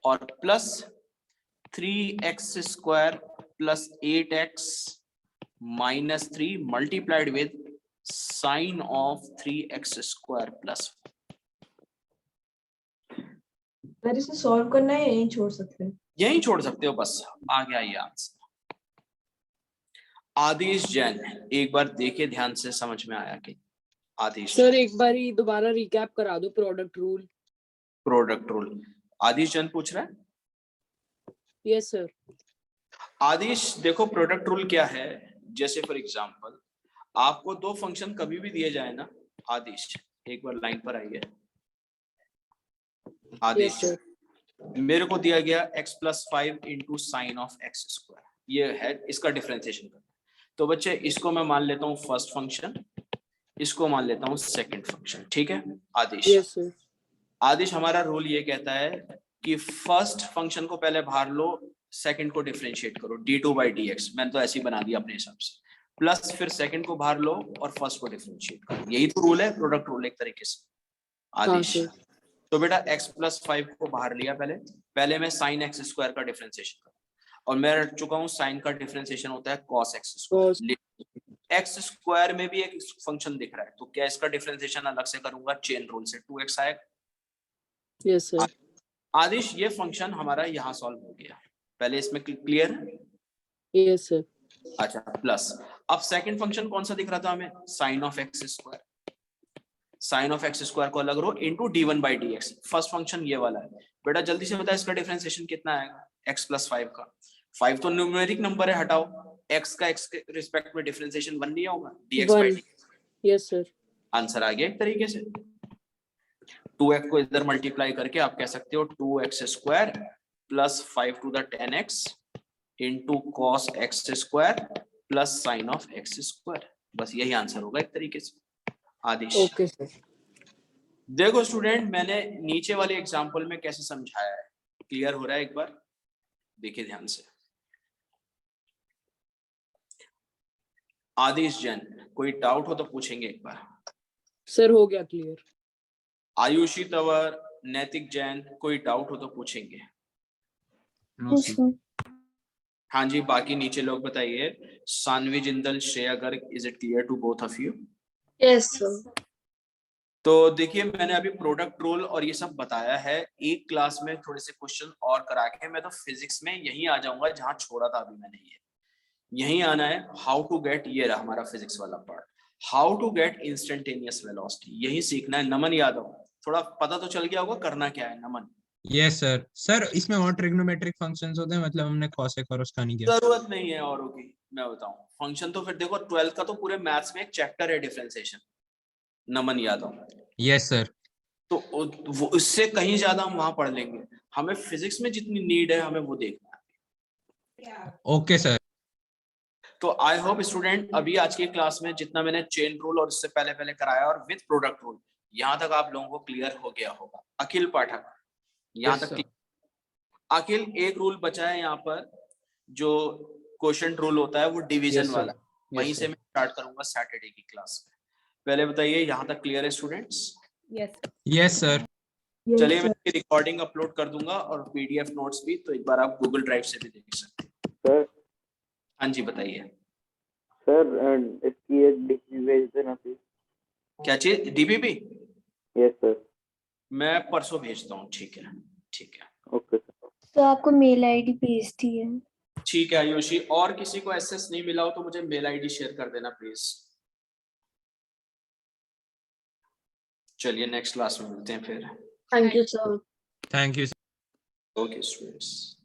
और plus 3x square plus 8x minus 3 multiplied with sine of 3x square plus. Sir इसे सॉल्व करना है, यहीं छोड़ सकते हैं? यही छोड़ सकते हो, बस आ गया ये आंसर। आदेश जैन, एक बार देखे ध्यान से, समझ में आया कि आदेश सर एक बार ही दोबारा रिकैप करा दो प्रोडक्ट रूल। प्रोडक्ट रूल आदेश जैन पूछ रहा है। Yes sir. आदेश देखो प्रोडक्ट रूल क्या है, जैसे फॉर एग्जांपल आपको दो फंक्शन कभी भी दिए जाए ना, आदेश एक बार लाइन पर आइए। आदेश Yes, मेरे को दिया गया x plus 5 into sine of x square, ये है इसका डिफरेंशिएशन करना। तो बच्चे इसको मैं मान लेता हूँ फर्स्ट फंक्शन, इसको मान लेता हूँ सेकंड फंक्शन, ठीक है। आदेश yes, sir. आदेश हमारा रूल ये कहता है कि फर्स्ट फंक्शन को पहले बाहर लो, सेकंड को डिफरेंशिएट करो d2 बाई dx, मैंने तो ऐसे ही बना दिया अपने हिसाब से, प्लस फिर सेकंड को बाहर लो और फर्स्ट को डिफरेंशिएट करो। यही तो रूल है, प्रोडक्ट रूल एक तरीके से। आदेश sir. तो बेटा x प्लस 5 को बाहर लिया, पहले मैं साइन एक्स स्क्वायर का डिफरेंशिएशन करूँ और मैं रट चुका हूँ साइन का डिफरेंशिएशन होता है cos x square. X square में भी एक फंक्शन दिख रहा है, तो क्या इसका डिफरेंशिएशन अलग से करूंगा चेन रूल से, 2x आएगा। Yes, sir. आदेश ये फंक्शन हमारा यहाँ सॉल्व हो गया, पहले इसमें क्लियर है। Yes, sir. अच्छा प्लस अब सेकंड फंक्शन कौन सा दिख रहा था हमें, sine of x square. Sine of x square को अलग rho into d1/dx। First function ये वाला है बेटा, जल्दी से बता इसका डिफरेंशिएशन कितना आएगा x + 5 का। 5 तो न्यूमेरिक नंबर है, हटाओ, x का x के रिस्पेक्ट में डिफरेंशिएशन 1 नहीं होगा, dx/dx। Yes sir. आंसर आ गया एक तरीके से। 2x को इधर मल्टीप्लाई करके आप कह सकते हो 2x² + 5 to the 10x into cos x² plus sine of x²। बस यही आंसर होगा एक तरीके से। आदेश। Okay sir. देखो स्टूडेंट, मैंने नीचे वाले एग्जांपल में कैसे समझाया है, क्लियर हो रहा है? एक बार देखिए ध्यान से। आदेश जैन, कोई डाउट हो तो पूछेंगे एक बार। सर हो गया क्लियर। आयुषी तंवर, नैतिक जैन, कोई डाउट हो तो पूछेंगे। Yes, sir. हाँ जी, बाकी नीचे लोग बताइए। Sanvi Jindal, Shreya Garg, is it clear to both of you? Yes sir. तो देखिए, मैंने अभी प्रोडक्ट रूल और ये सब बताया है। एक क्लास में थोड़े से क्वेश्चन और करा के मैं तो फिजिक्स में यहीं आ जाऊंगा जहां छोड़ा था अभी मैंने। ये यहीं आना है। हाउ टू गेट, ये रहा हमारा फिजिक्स वाला part, how to get instantaneous velocity, यही सीखना है। नमन यादव, थोड़ा पता तो चल गया होगा करना क्या है। नमन, यस सर। सर इसमें और ट्रिग्नोमेट्रिक फंक्शंस होते हैं, मतलब हमने cosec और उसका नहीं किया। जरूरत नहीं है औरों की, मैं बताऊं फंक्शन तो फिर देखो 12th का तो पूरे मैथ्स में एक चैप्टर है डिफरेंशिएशन। नमन यादव, यस सर। तो वो इससे कहीं ज्यादा हम वहां पढ़ लेंगे। हमें फिजिक्स में जितनी नीड है हमें वो देखना है। Okay sir. तो आई होप स्टूडेंट, अभी आज की क्लास में जितना मैंने चेन रूल और उससे पहले पहले कराया और विद प्रोडक्ट रूल, यहाँ तक आप लोगों को क्लियर हो गया होगा। अखिल पाठक, यहाँ Yes, तक sir. अखिल, एक रूल बचा है यहाँ पर, जो क्वोशंट रूल होता है, वो डिवीजन Yes, sir. वाला। वहीं Yes, से sir. मैं स्टार्ट करूंगा सैटरडे की क्लास में। पहले बताइए, यहाँ तक क्लियर है स्टूडेंट्स? Yes yes sir. चलिए, यस मैं सर। रिकॉर्डिंग अपलोड कर दूंगा और पीडीएफ नोट्स भी, तो एक बार आप गूगल ड्राइव से भी देख सकते हैं। सर हाँ जी, बताइए। सर इसकी एक डिग्री भेज देना प्लीज। क्या चीज? डीबीबी? Yes sir. मैं परसों भेजता हूँ। ठीक है, ठीक है, ओके सर। तो आपको मेल आईडी भेजती है। ठीक है आयुषी। और किसी को एक्सेस नहीं मिला हो तो मुझे मेल आईडी शेयर कर देना प्लीज। चलिए, नेक्स्ट क्लास में मिलते हैं फिर। Thank you sir. Thank you. Okay students.